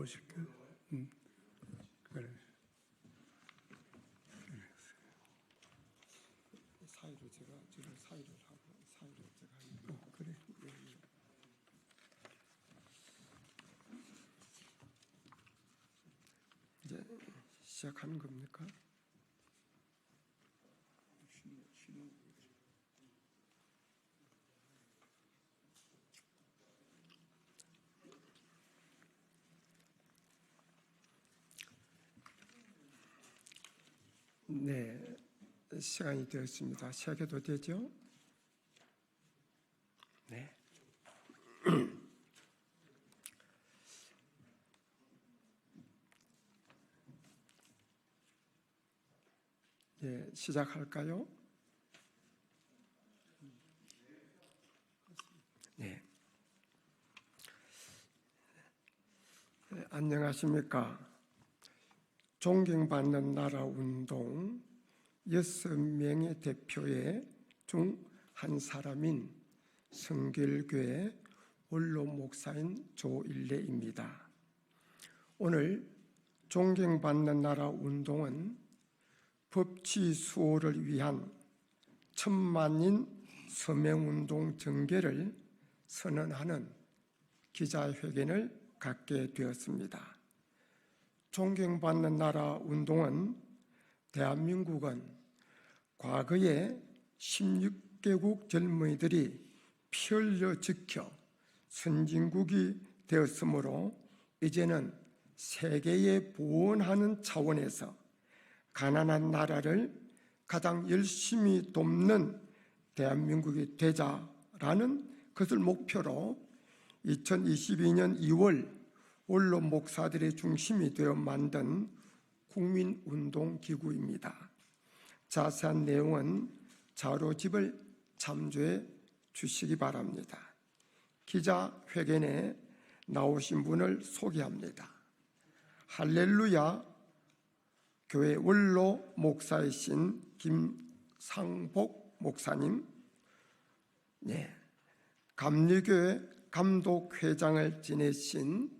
올라오실까? 그래. 사회로 제가 지금 사회를 하고 사회로 제가 하니까 그래. 이제 시작하는 겁니까? 네, 시간이 되었습니다. 시작해도 되죠? 네. 네, 시작할까요? 네. 네, 안녕하십니까? 존경받는 나라 운동 6명의 대표의 중 한 사람인 성결교회 원로 목사인 조일래입니다. 오늘 존경받는 나라 운동은 법치 수호를 위한 천만인 서명운동 전개를 선언하는 기자회견을 갖게 되었습니다. 존경받는 나라 운동은 대한민국은 과거에 16개국 젊은이들이 피 흘려 지켜 선진국이 되었으므로 이제는 세계에 보원하는 차원에서 가난한 나라를 가장 열심히 돕는 대한민국이 되자라는 것을 목표로 2022년 2월 원로 목사들의 중심이 되어 만든 국민운동기구입니다. 자세한 내용은 자료집을 참조해 주시기 바랍니다. 기자회견에 나오신 분을 소개합니다. 할렐루야 교회 원로 목사이신 김상복 목사님, 네, 감리교회 감독회장을 지내신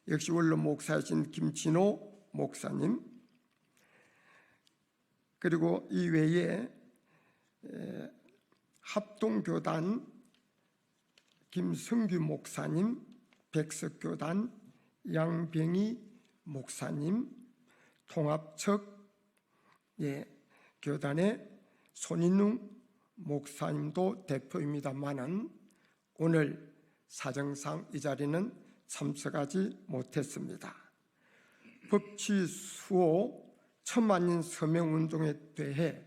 역시 원로 목사이신 김진호 목사님, 그리고 이외에 합동교단 김성규 목사님, 백석교단 양병희 목사님, 통합측 교단의 손인웅 목사님도 대표입니다만은 오늘 사정상 이 자리는 참석하지 못했습니다. 법치 수호 천만인 서명운동에 대해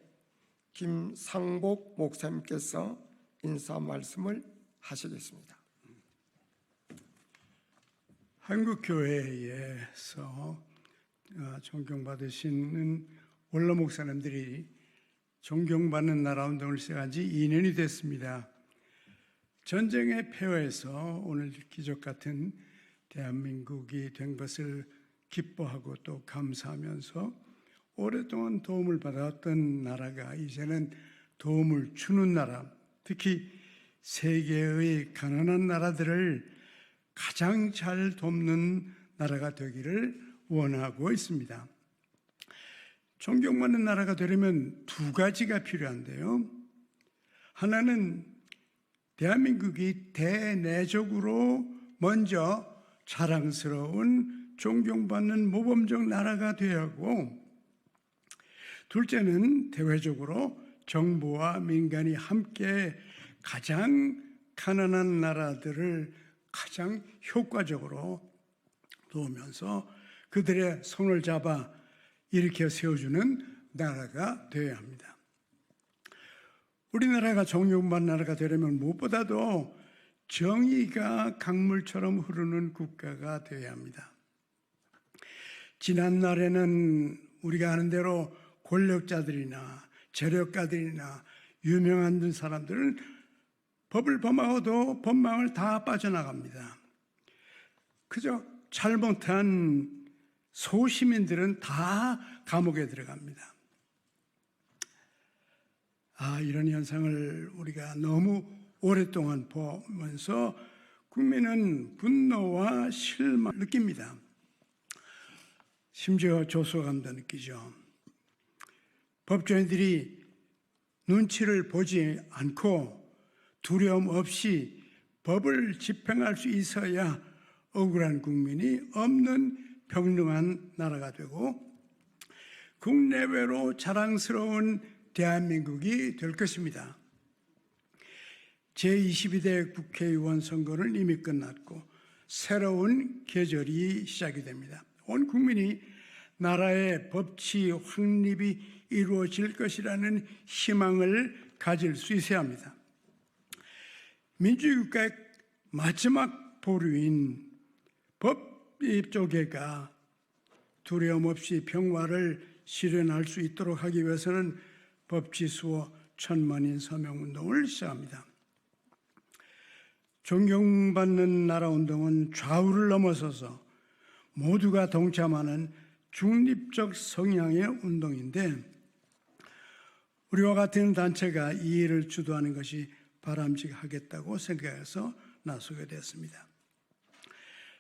김상복 목사님께서 인사 말씀을 하시겠습니다. 한국교회에서 존경받으시는 원로 목사님들이 존경받는 나라 운동을 시작한 지 2년이 됐습니다. 전쟁의 폐허에서 오늘 기적 같은 대한민국이 된 것을 기뻐하고 또 감사하면서 오랫동안 도움을 받았던 나라가 이제는 도움을 주는 나라, 특히 세계의 가난한 나라들을 가장 잘 돕는 나라가 되기를 원하고 있습니다. 존경받는 나라가 되려면 두 가지가 필요한데요. 하나는 대한민국이 대내적으로 먼저 자랑스러운 존경받는 모범적 나라가 되어야 하고, 둘째는 대외적으로 정부와 민간이 함께 가장 가난한 나라들을 가장 효과적으로 도우면서 그들의 손을 잡아 일으켜 세워주는 나라가 되어야 합니다. 우리나라가 존경받는 나라가 되려면 무엇보다도 정의가 강물처럼 흐르는 국가가 되어야 합니다. 지난날에는 우리가 아는 대로 권력자들이나 재력가들이나 유명한 사람들은 법을 범하고도 법망을 다 빠져나갑니다. 그저 잘못한 소시민들은 다 감옥에 들어갑니다. 이런 현상을 우리가 너무 오랫동안 보면서 국민은 분노와 실망을 느낍니다. 심지어 조소감도 느끼죠. 법조인들이 눈치를 보지 않고 두려움 없이 법을 집행할 수 있어야 억울한 국민이 없는 평등한 나라가 되고 국내외로 자랑스러운 대한민국이 될 것입니다. 제22대 국회의원 선거는 이미 끝났고 새로운 계절이 시작이 됩니다. 온 국민이 나라의 법치 확립이 이루어질 것이라는 희망을 가질 수 있어야 합니다. 민주국가의 마지막 보루인 법조계가 두려움 없이 평화를 실현할 수 있도록 하기 위해서는 법치수호 천만인 서명운동을 시작합니다. 존경받는 나라운동은 좌우를 넘어서서 모두가 동참하는 중립적 성향의 운동인데 우리와 같은 단체가 이 일을 주도하는 것이 바람직하겠다고 생각해서 나서게 됐습니다.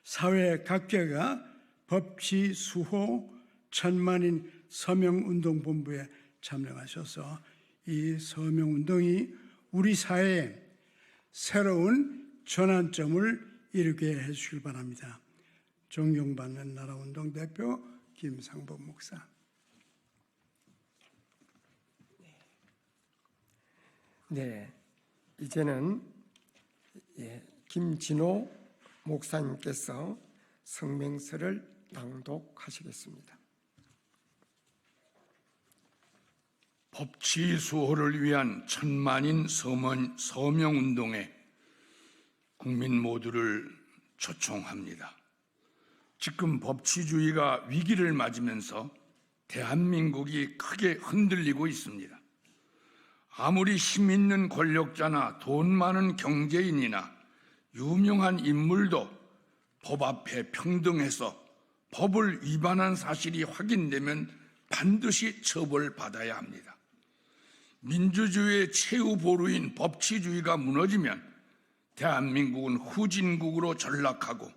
사회 각계가 법치 수호 천만인 서명운동본부에 참여하셔서 이 서명운동이 우리 사회에 새로운 전환점을 이루게 해주시길 바랍니다. 존경받는 나라운동 대표 김상범 목사. 네, 이제는 김진호 목사님께서 성명서를 낭독하시겠습니다. 법치 수호를 위한 천만인 서명운동에 국민 모두를 초청합니다. 지금 법치주의가 위기를 맞으면서 대한민국이 크게 흔들리고 있습니다. 아무리 힘 있는 권력자나 돈 많은 경제인이나 유명한 인물도 법 앞에 평등해서 법을 위반한 사실이 확인되면 반드시 처벌받아야 합니다. 민주주의의 최후 보루인 법치주의가 무너지면 대한민국은 후진국으로 전락하고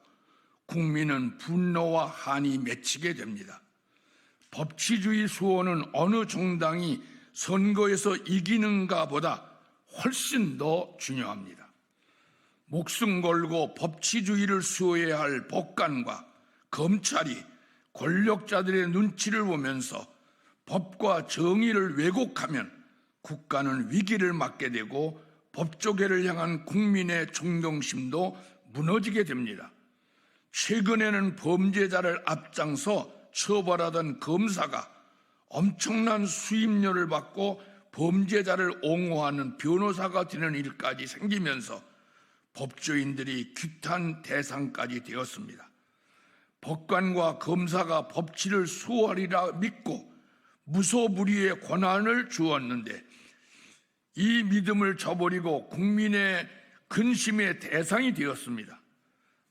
국민은 분노와 한이 맺히게 됩니다. 법치주의 수호는 어느 정당이 선거에서 이기는가 보다 훨씬 더 중요합니다. 목숨 걸고 법치주의를 수호해야 할 법관과 검찰이 권력자들의 눈치를 보면서 법과 정의를 왜곡하면 국가는 위기를 맞게 되고 법조계를 향한 국민의 존경심도 무너지게 됩니다. 최근에는 범죄자를 앞장서 처벌하던 검사가 엄청난 수임료를 받고 범죄자를 옹호하는 변호사가 되는 일까지 생기면서 법조인들이 규탄 대상까지 되었습니다. 법관과 검사가 법치를 수호하리라 믿고 무소불위의 권한을 주었는데 이 믿음을 저버리고 국민의 근심의 대상이 되었습니다.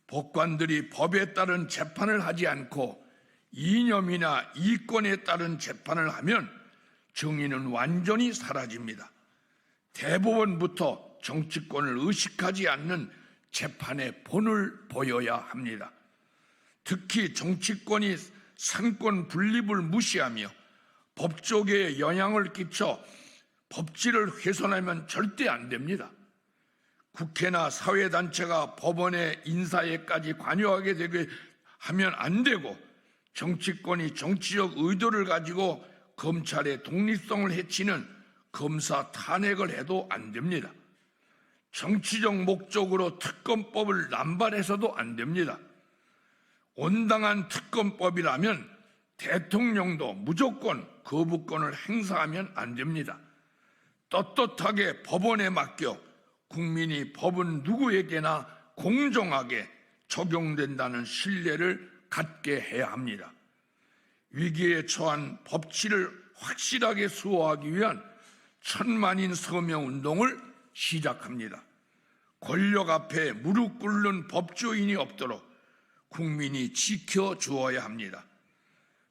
법관들이 법에 따른 재판을 하지 않고 이념이나 이권에 따른 재판을 하면 정의는 완전히 사라집니다. 대법원부터 정치권을 의식하지 않는 재판의 본을 보여야 합니다. 특히 정치권이 상권 분립을 무시하며 법조계에 영향을 끼쳐 법治을 훼손하면 절대 안 됩니다. 국회나 사회단체가 법원의 인사에까지 관여하게 되게 하면 안 되고 정치권이 정치적 의도를 가지고 검찰의 독립성을 해치는 검사 탄핵을 해도 안 됩니다. 정치적 목적으로 특검법을 남발해서도 안 됩니다. 온당한 특검법이라면 대통령도 무조건 거부권을 행사하면 안 됩니다. 떳떳하게 법원에 맡겨 국민이 법은 누구에게나 공정하게 적용된다는 신뢰를 갖게 해야 합니다. 위기에 처한 법치를 확실하게 수호하기 위한 천만인 서명운동을 시작합니다. 권력 앞에 무릎 꿇는 법조인이 없도록 국민이 지켜주어야 합니다.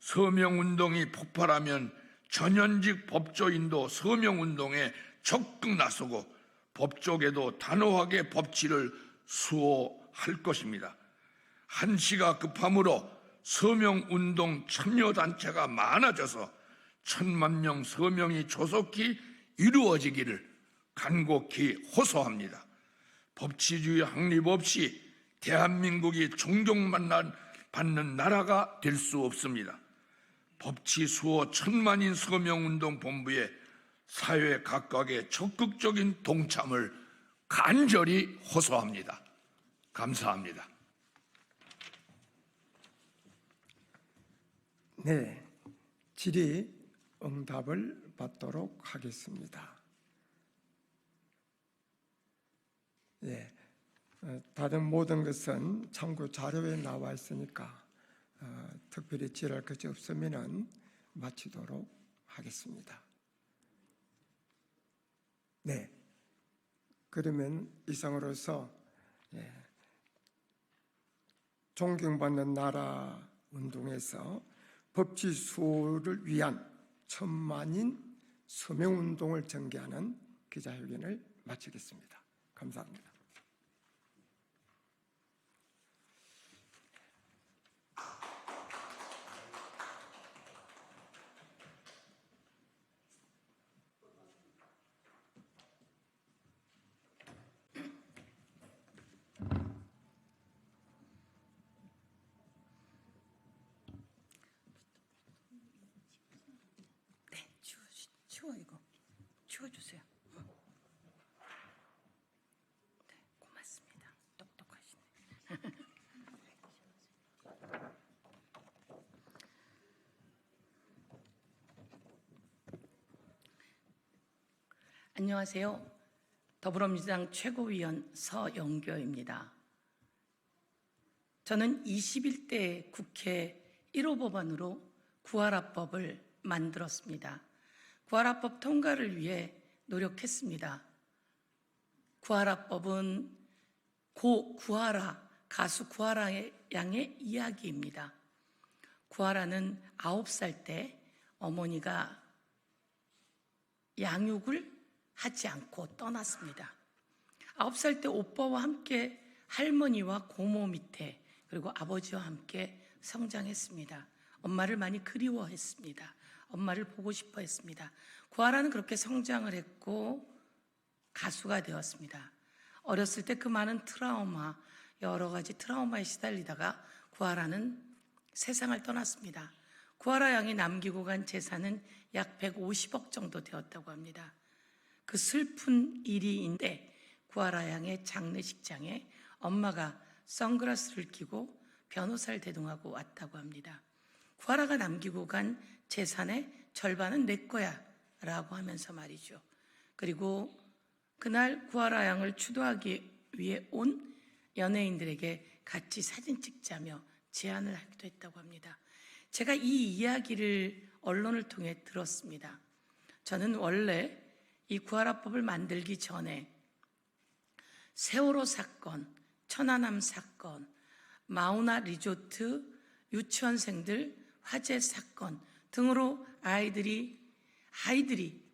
서명운동이 폭발하면 전현직 법조인도 서명운동에 적극 나서고 법조계도 단호하게 법치를 수호할 것입니다. 한시가 급함으로 서명운동 참여단체가 많아져서 1,000,000명 서명이 조속히 이루어지기를 간곡히 호소합니다. 법치주의 확립 없이 대한민국이 존경받는 나라가 될 수 없습니다. 법치 수호 1,000,000인 서명운동 본부의 사회 각각의 적극적인 동참을 간절히 호소합니다. 감사합니다. 네, 질의응답을 받도록 하겠습니다. 예, 다른 모든 것은 참고 자료에 나와 있으니까 특별히 질의할 것이 없으면 마치도록 하겠습니다. 네, 그러면 이상으로서 존경받는 나라 운동에서 법치 수호를 위한 1,000,000인 서명운동을 전개하는 기자회견을 마치겠습니다. 감사합니다. 치워 이거 치워주세요. 네, 고맙습니다. 똑똑하시네. 안녕하세요. 더불어민주당 최고위원 서영교입니다. 저는 21대 국회 1호 법안으로 구하라법을 만들었습니다. 구하라법 통과를 위해 노력했습니다. 구하라법은 고 구하라, 가수 구하라 양의 이야기입니다. 구하라는 9살 때 어머니가 양육을 하지 않고 떠났습니다. 9살 때 오빠와 함께 할머니와 고모 밑에 그리고 아버지와 함께 성장했습니다. 엄마를 많이 그리워했습니다. 엄마를 보고 싶어 했습니다. 구하라는 그렇게 성장을 했고 가수가 되었습니다. 어렸을 때 그 많은 트라우마, 여러 가지 트라우마에 시달리다가 구하라는 세상을 떠났습니다. 구하라 양이 남기고 간 재산은 약 150억 정도 되었다고 합니다. 그 슬픈 일이인데 구하라 양의 장례식장에 엄마가 선글라스를 끼고 변호사를 대동하고 왔다고 합니다. 구하라가 남기고 간 재산의 절반은 내 거야 라고 하면서 말이죠. 그리고 그날 구하라 양을 추도하기 위해 온 연예인들에게 같이 사진 찍자며 제안을 하기도 했다고 합니다. 제가 이 이야기를 언론을 통해 들었습니다. 저는 원래 이 구하라법을 만들기 전에 세월호 사건, 천안함 사건, 마우나 리조트 유치원생들 화재 사건 등으로 아이들이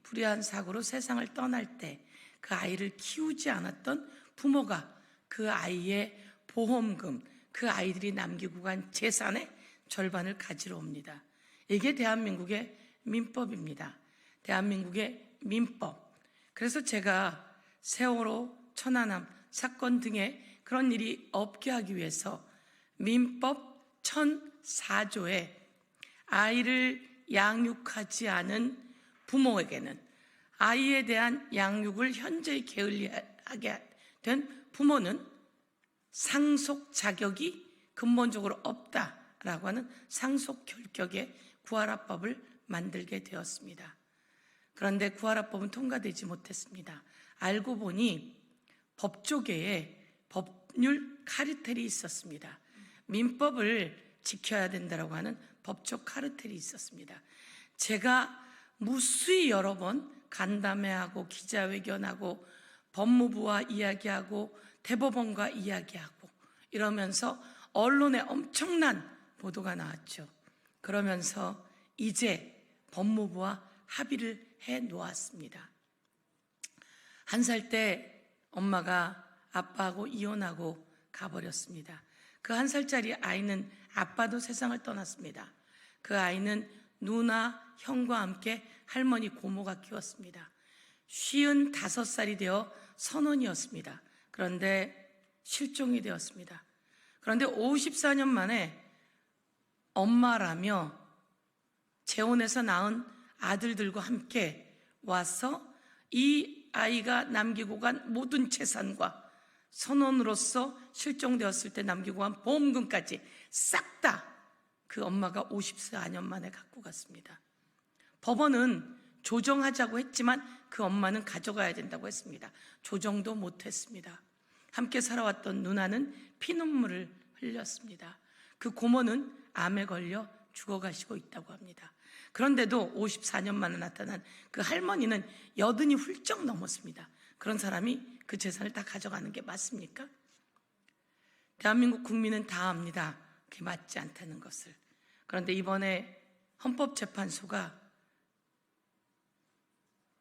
불의한 사고로 세상을 떠날 때 그 아이를 키우지 않았던 부모가 그 아이의 보험금, 그 아이들이 남기고 간 재산의 절반을 가지러 옵니다. 이게 대한민국의 민법입니다. 대한민국의 민법. 그래서 제가 세월호, 천안함 사건 등의 그런 일이 없게 하기 위해서 민법 1004조에 아이를 양육하지 않은 부모에게는 아이에 대한 양육을 현저히 게을리하게 된 부모는 상속 자격이 근본적으로 없다라고 하는 상속 결격의 구하라법을 만들게 되었습니다. 그런데 구하라법은 통과되지 못했습니다. 알고 보니 법조계에 법률 카르텔이 있었습니다. 민법을 지켜야 된다고 하는 법적 카르텔이 있었습니다. 제가 무수히 여러 번 간담회하고 기자회견하고 법무부와 이야기하고 대법원과 이야기하고 이러면서 언론에 엄청난 보도가 나왔죠. 그러면서 이제 법무부와 합의를 해 놓았습니다. 1살 때 엄마가 아빠하고 이혼하고 가버렸습니다. 그 1살짜리 아이는 아빠도 세상을 떠났습니다. 그 아이는 누나, 형과 함께 할머니, 고모가 키웠습니다. 55살이 되어 선원이었습니다. 그런데 실종이 되었습니다. 그런데 54년 만에 엄마라며 재혼해서 낳은 아들들과 함께 와서 이 아이가 남기고 간 모든 재산과 선원으로서 실종되었을 때 남기고 간 보험금까지 싹 다 그 엄마가 54년 만에 갖고 갔습니다. 법원은 조정하자고 했지만 그 엄마는 가져가야 된다고 했습니다. 조정도 못했습니다. 함께 살아왔던 누나는 피눈물을 흘렸습니다. 그 고모는 암에 걸려 죽어가시고 있다고 합니다. 그런데도 54년 만에 나타난 그 할머니는 80이 훌쩍 넘었습니다. 그런 사람이 그 재산을 다 가져가는 게 맞습니까? 대한민국 국민은 다 압니다. 그게 맞지 않다는 것을. 그런데 이번에 헌법재판소가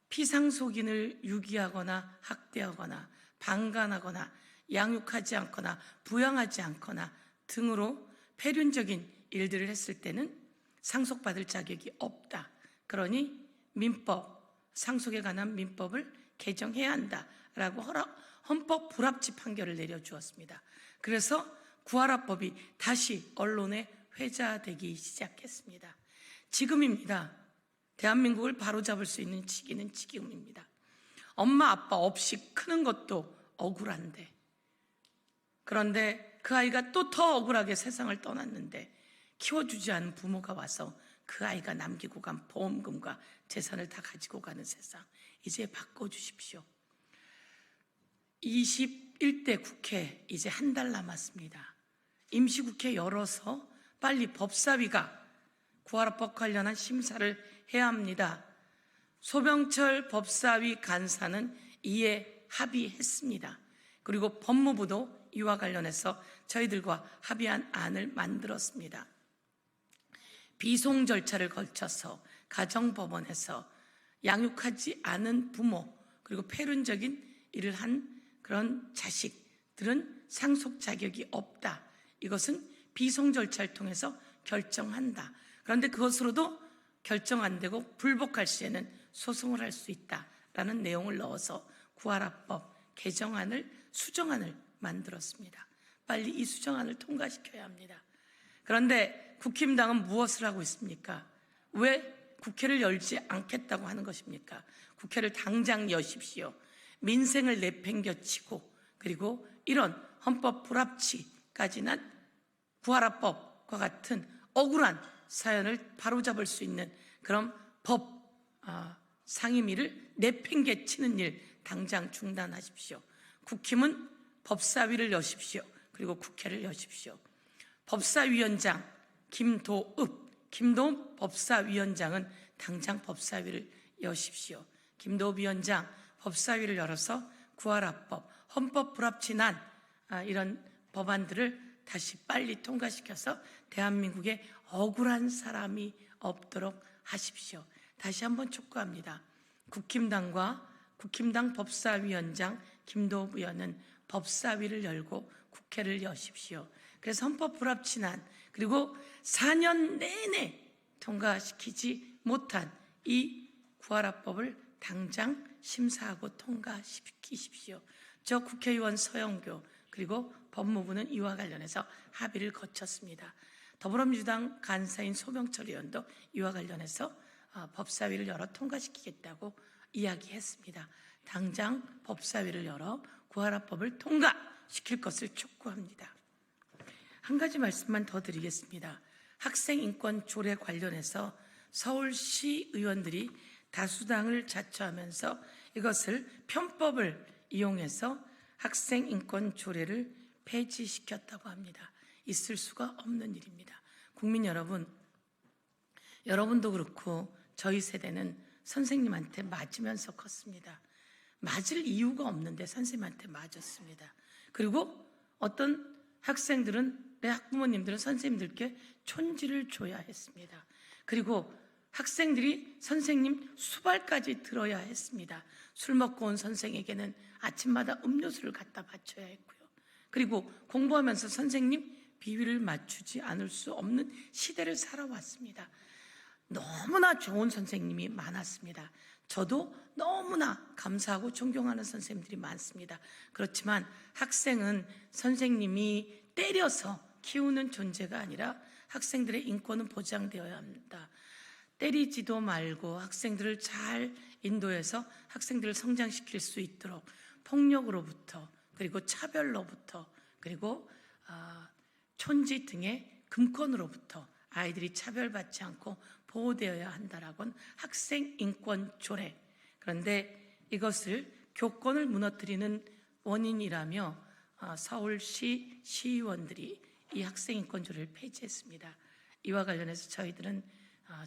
피상속인을 유기하거나 학대하거나 방관하거나 양육하지 않거나 부양하지 않거나 등으로 폐륜적인 일들을 했을 때는 상속받을 자격이 없다. 그러니 민법, 상속에 관한 민법을 개정해야 한다라고 헌법 불합치 판결을 내려주었습니다. 그래서 구하라법이 다시 언론에 회자되기 시작했습니다. 지금입니다. 대한민국을 바로잡을 수 있는 시기는 지금입니다. 엄마 아빠 없이 크는 것도 억울한데, 그런데 그 아이가 또 더 억울하게 세상을 떠났는데 키워주지 않은 부모가 와서 그 아이가 남기고 간 보험금과 재산을 다 가지고 가는 세상, 이제 바꿔주십시오. 21대 국회 이제 한 달 남았습니다. 임시국회 열어서 빨리 법사위가 구하라법 관련한 심사를 해야 합니다. 소병철 법사위 간사는 이에 합의했습니다. 그리고 법무부도 이와 관련해서 저희들과 합의한 안을 만들었습니다. 비송 절차를 거쳐서 가정법원에서 양육하지 않은 부모, 그리고 폐륜적인 일을 한 그런 자식들은 상속 자격이 없다. 이것은 비송 절차를 통해서 결정한다. 그런데 그것으로도 결정 안 되고 불복할 시에는 소송을 할 수 있다라는 내용을 넣어서 구하라법 개정안을, 수정안을 만들었습니다. 빨리 이 수정안을 통과시켜야 합니다. 그런데 국힘당은 무엇을 하고 있습니까? 왜 국회를 열지 않겠다고 하는 것입니까? 국회를 당장 여십시오. 민생을 내팽겨치고, 그리고 이런 헌법 불합치까지 난 구하라법과 같은 억울한 사연을 바로잡을 수 있는 그런 법 상임위를 내팽개치는 일 당장 중단하십시오. 국힘은 법사위를 여십시오. 그리고 국회를 여십시오. 법사위원장 김도읍 법사위원장은 당장 법사위를 여십시오. 김도읍 위원장 법사위를 열어서 구하라법, 헌법 불합치 난 이런 법안들을 다시 빨리 통과시켜서 대한민국에 억울한 사람이 없도록 하십시오. 다시 한번 촉구합니다. 국힘당과 국힘당 법사위원장 김도읍 의원은 법사위를 열고 국회를 여십시오. 그래서 헌법 불합치난, 그리고 4년 내내 통과시키지 못한 이 구하라법을 당장 심사하고 통과시키십시오. 저 국회의원 서영교, 그리고 법무부는 이와 관련해서 합의를 거쳤습니다. 더불어민주당 간사인 소병철 의원도 이와 관련해서 법사위를 열어 통과시키겠다고 이야기했습니다. 당장 법사위를 열어 구하라법을 통과시킬 것을 촉구합니다. 한 가지 말씀만 더 드리겠습니다. 학생인권 조례 관련해서 서울시 의원들이 다수당을 자처하면서 이것을 편법을 이용해서 학생인권 조례를 폐지시켰다고 합니다. 있을 수가 없는 일입니다. 국민 여러분, 여러분도 그렇고 저희 세대는 선생님한테 맞으면서 컸습니다. 맞을 이유가 없는데 선생님한테 맞았습니다. 그리고 어떤 학생들은, 내 학부모님들은 선생님들께 촌지를 줘야 했습니다. 그리고 학생들이 선생님 수발까지 들어야 했습니다. 술 먹고 온 선생에게는 아침마다 음료수를 갖다 바쳐야 했고요. 그리고 공부하면서 선생님 비위를 맞추지 않을 수 없는 시대를 살아왔습니다. 너무나 좋은 선생님이 많았습니다. 저도 너무나 감사하고 존경하는 선생님들이 많습니다. 그렇지만 학생은 선생님이 때려서 키우는 존재가 아니라 학생들의 인권은 보장되어야 합니다. 때리지도 말고 학생들을 잘 인도해서 학생들을 성장시킬 수 있도록 폭력으로부터, 그리고 차별로부터, 그리고 촌지 등의 금권으로부터 아이들이 차별받지 않고 보호되어야 한다라고는 학생인권 조례. 그런데 이것을 교권을 무너뜨리는 원인이라며 서울시 시의원들이 이 학생인권 조례를 폐지했습니다. 이와 관련해서 저희들은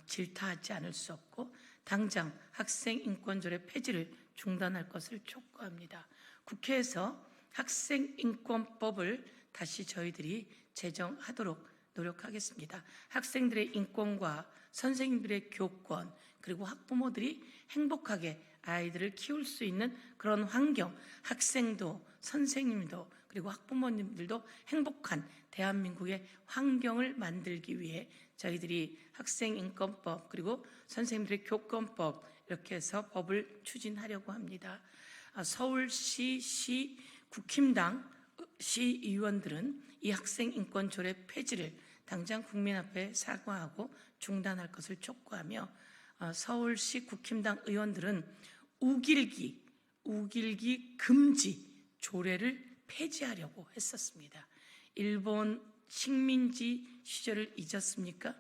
질타하지 않을 수 없고 당장 학생인권 조례 폐지를 중단할 것을 촉구합니다. 국회에서 학생인권법을 다시 저희들이 제정하도록 노력하겠습니다. 학생들의 인권과 선생님들의 교권, 그리고 학부모들이 행복하게 아이들을 키울 수 있는 그런 환경, 학생도 선생님도 그리고 학부모님들도 행복한 대한민국의 환경을 만들기 위해 저희들이 학생인권법 그리고 선생님들의 교권법 이렇게 해서 법을 추진하려고 합니다. 서울시 시 국힘당 시의원들은 이 학생인권 조례 폐지를 당장 국민 앞에 사과하고 중단할 것을 촉구하며 서울시 국힘당 의원들은 우길기 금지 조례를 폐지하려고 했었습니다. 일본 식민지 시절을 잊었습니까?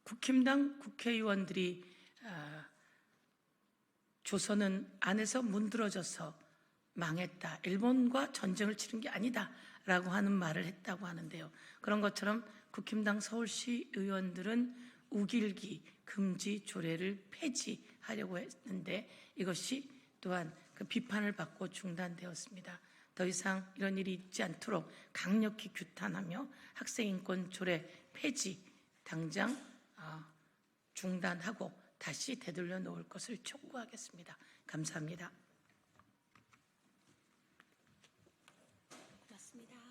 국힘당 국회의원들이 조선은 안에서 문드러져서 망했다, 일본과 전쟁을 치른 게 아니다 라고 하는 말을 했다고 하는데요. 그런 것처럼 국힘당 서울시 의원들은 우길기 금지 조례를 폐지하려고 했는데 이것이 또한 그 비판을 받고 중단되었습니다. 더 이상 이런 일이 있지 않도록 강력히 규탄하며 학생인권 조례 폐지 당장 중단하고 다시 되돌려 놓을 것을 촉구하겠습니다. 감사합니다. 고맙습니다.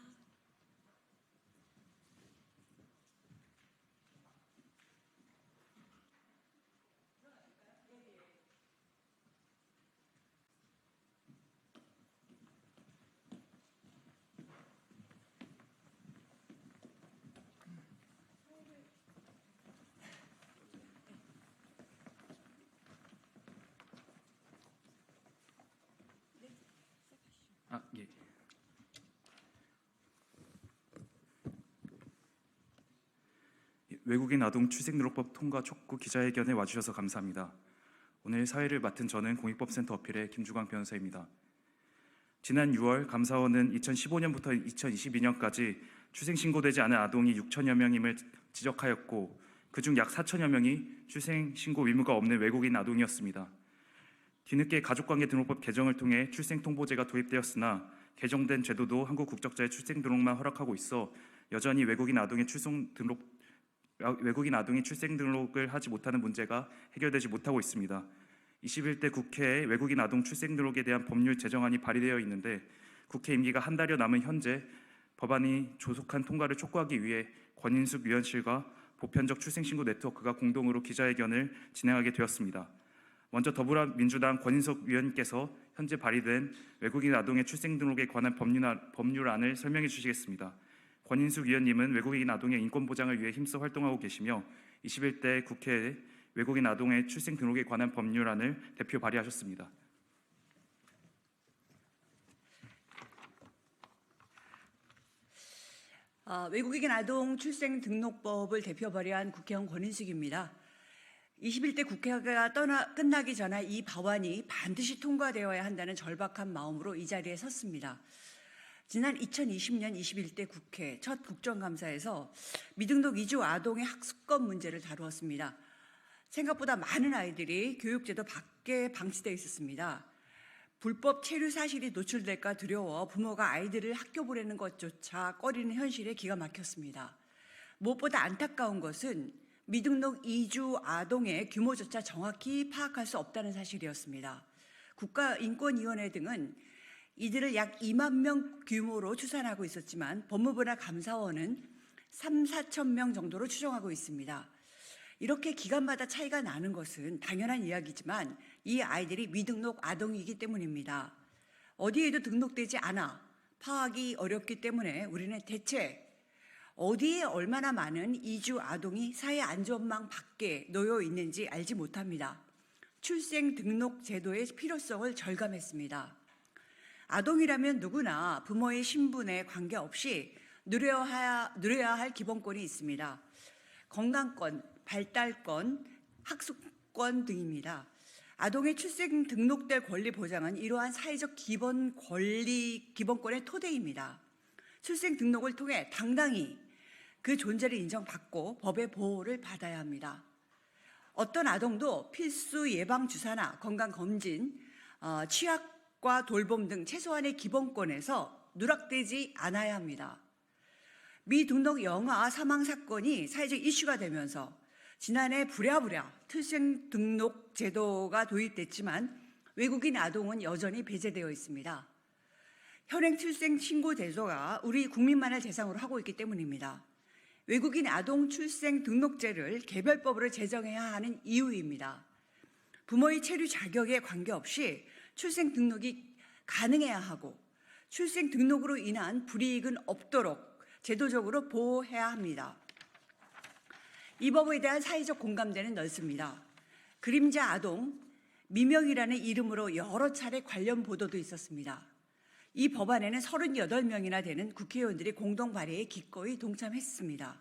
예. 외국인 아동 출생등록법 통과 촉구 기자회견에 와주셔서 감사합니다. 오늘 사회를 맡은 저는 공익법센터 어필의 김주광 변호사입니다. 지난 6월 감사원은 2015년부터 2022년까지 출생신고되지 않은 아동이 6천여 명임을 지적하였고 그중 약 4천여 명이 출생신고 의무가 없는 외국인 아동이었습니다. 뒤늦게 가족관계등록법 개정을 통해 출생통보제가 도입되었으나 개정된 제도도 한국 국적자의 출생등록만 허락하고 있어 여전히 외국인 아동이 출생등록을 하지 못하는 문제가 해결되지 못하고 있습니다. 21대 국회에 외국인 아동 출생등록에 대한 법률 제정안이 발의되어 있는데 국회 임기가 한 달여 남은 현재 법안이 조속한 통과를 촉구하기 위해 권인숙 위원실과 보편적 출생신고 네트워크가 공동으로 기자회견을 진행하게 되었습니다. 먼저 더불어민주당 권인숙 위원께서 현재 발의된 외국인 아동의 출생등록에 관한 법률안을 설명해 주시겠습니다. 권인숙 위원님은 외국인 아동의 인권 보장을 위해 힘써 활동하고 계시며 21대 국회에 외국인 아동의 출생등록에 관한 법률안을 대표 발의하셨습니다. 외국인 아동 출생등록법을 대표 발의한 국회의원 권인숙입니다. 21대 국회가 끝나기 전에 이 법안이 반드시 통과되어야 한다는 절박한 마음으로 이 자리에 섰습니다. 지난 2020년 21대 국회 첫 국정감사에서 미등록 이주 아동의 학습권 문제를 다루었습니다. 생각보다 많은 아이들이 교육제도 밖에 방치되어 있었습니다. 불법 체류 사실이 노출될까 두려워 부모가 아이들을 학교 보내는 것조차 꺼리는 현실에 기가 막혔습니다. 무엇보다 안타까운 것은 미등록 이주 아동의 규모조차 정확히 파악할 수 없다는 사실이었습니다. 국가인권위원회 등은 이들을 약 2만 명 규모로 추산하고 있었지만 법무부나 감사원은 3, 4천 명 정도로 추정하고 있습니다. 이렇게 기간마다 차이가 나는 것은 당연한 이야기지만 이 아이들이 미등록 아동이기 때문입니다. 어디에도 등록되지 않아 파악이 어렵기 때문에 우리는 대체 어디에 얼마나 많은 이주 아동이 사회 안전망 밖에 놓여 있는지 알지 못합니다. 출생 등록 제도의 필요성을 절감했습니다. 아동이라면 누구나 부모의 신분에 관계없이 누려야 할 기본권이 있습니다. 건강권, 발달권, 학습권 등입니다. 아동의 출생 등록될 권리 보장은 이러한 사회적 기본권의 토대입니다. 출생 등록을 통해 당당히 그 존재를 인정받고 법의 보호를 받아야 합니다. 어떤 아동도 필수 예방 주사나 건강 검진, 취약과 돌봄 등 최소한의 기본권에서 누락되지 않아야 합니다. 미등록 영아 사망 사건이 사회적 이슈가 되면서 지난해 부랴부랴 출생 등록 제도가 도입됐지만 외국인 아동은 여전히 배제되어 있습니다. 현행 출생 신고 제도가 우리 국민만을 대상으로 하고 있기 때문입니다. 외국인 아동 출생 등록제를 개별법으로 제정해야 하는 이유입니다. 부모의 체류 자격에 관계없이 출생 등록이 가능해야 하고 출생 등록으로 인한 불이익은 없도록 제도적으로 보호해야 합니다. 이 법에 대한 사회적 공감대는 넓습니다. 그림자 아동, 미명이라는 이름으로 여러 차례 관련 보도도 있었습니다. 이 법안에는 38명이나 되는 국회의원들이 공동 발의에 기꺼이 동참했습니다.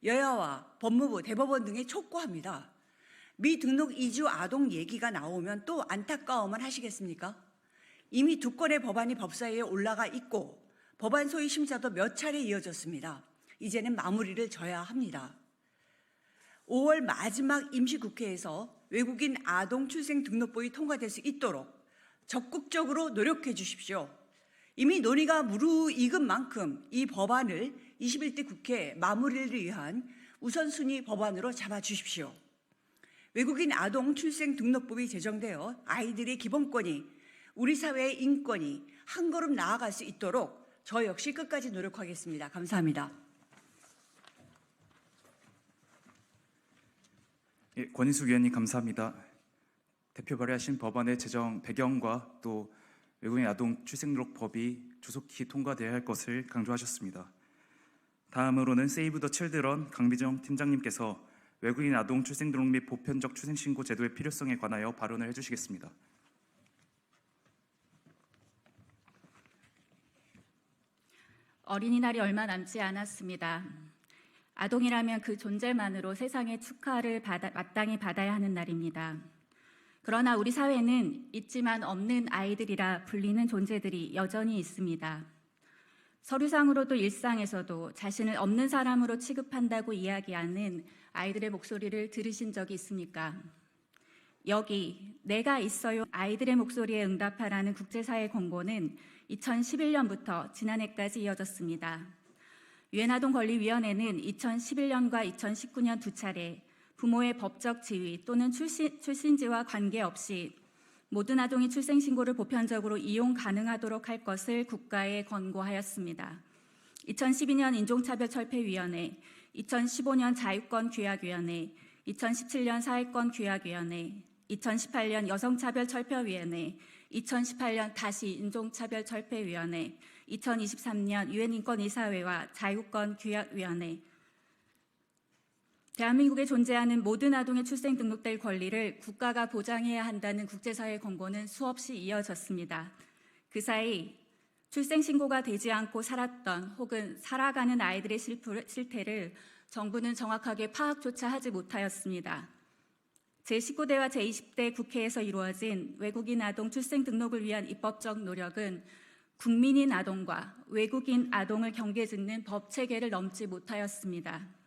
여야와 법무부, 대법원 등에 촉구합니다. 미등록 이주 아동 얘기가 나오면 또 안타까워만 하시겠습니까? 이미 2건의 법안이 법사위에 올라가 있고 법안 소위 심사도 몇 차례 이어졌습니다. 이제는 마무리를 져야 합니다. 5월 마지막 임시국회에서 외국인 아동 출생 등록법이 통과될 수 있도록 적극적으로 노력해 주십시오. 이미 논의가 무르익은 만큼 이 법안을 21대 국회 마무리를 위한 우선순위 법안으로 잡아주십시오. 외국인 아동 출생 등록법이 제정되어 아이들의 기본권이, 우리 사회의 인권이 한 걸음 나아갈 수 있도록 저 역시 끝까지 노력하겠습니다. 감사합니다. 예, 권인숙 위원님 감사합니다. 대표 발의하신 법안의 제정 배경과 또 외국인 아동 출생등록법이 조속히 통과되어야 할 것을 강조하셨습니다. 다음으로는 세이브 더 칠드런 강비정 팀장님께서 외국인 아동 출생등록 및 보편적 출생신고 제도의 필요성에 관하여 발언을 해주시겠습니다. 어린이날이 얼마 남지 않았습니다. 아동이라면 그 존재만으로 세상의 축하를 마땅히 받아야 하는 날입니다. 그러나 우리 사회는 있지만 없는 아이들이라 불리는 존재들이 여전히 있습니다. 서류상으로도 일상에서도 자신을 없는 사람으로 취급한다고 이야기하는 아이들의 목소리를 들으신 적이 있습니까? 여기 내가 있어요 아이들의 목소리에 응답하라는 국제사회 권고는 2011년부터 지난해까지 이어졌습니다. 유엔 아동권리위원회는 2011년과 2019년 2차례 부모의 법적 지위 또는 출신지와 관계없이 모든 아동이 출생신고를 보편적으로 이용 가능하도록 할 것을 국가에 권고하였습니다. 2012년 인종차별철폐위원회, 2015년 자유권규약위원회, 2017년 사회권규약위원회, 2018년 여성차별철폐위원회, 2018년 다시 인종차별철폐위원회, 2023년 유엔인권이사회와 자유권규약위원회, 대한민국에 존재하는 모든 아동의 출생 등록될 권리를 국가가 보장해야 한다는 국제사회 권고는 수없이 이어졌습니다. 그 사이 출생신고가 되지 않고 살았던 혹은 살아가는 아이들의 실태를 정부는 정확하게 파악조차 하지 못하였습니다. 제19대와 제20대 국회에서 이루어진 외국인 아동 출생 등록을 위한 입법적 노력은 국민인 아동과 외국인 아동을 경계짓는 법 체계를 넘지 못하였습니다.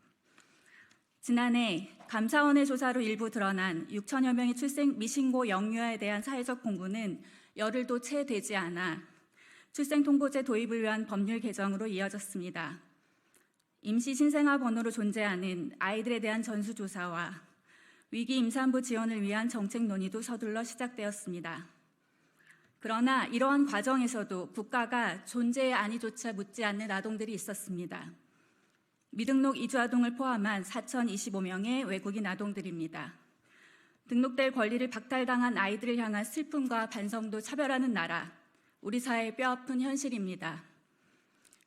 지난해 감사원의 조사로 일부 드러난 6천여 명의 출생 미신고 영유아에 대한 사회적 공분은 열흘도 채 되지 않아 출생통보제 도입을 위한 법률 개정으로 이어졌습니다. 임시 신생아 번호로 존재하는 아이들에 대한 전수조사와 위기 임산부 지원을 위한 정책 논의도 서둘러 시작되었습니다. 그러나 이러한 과정에서도 국가가 존재의 안위조차 묻지 않는 아동들이 있었습니다. 미등록 이주아동을 포함한 4,025명의 외국인 아동들입니다. 등록될 권리를 박탈당한 아이들을 향한 슬픔과 반성도 차별하는 나라, 우리 사회의 뼈아픈 현실입니다.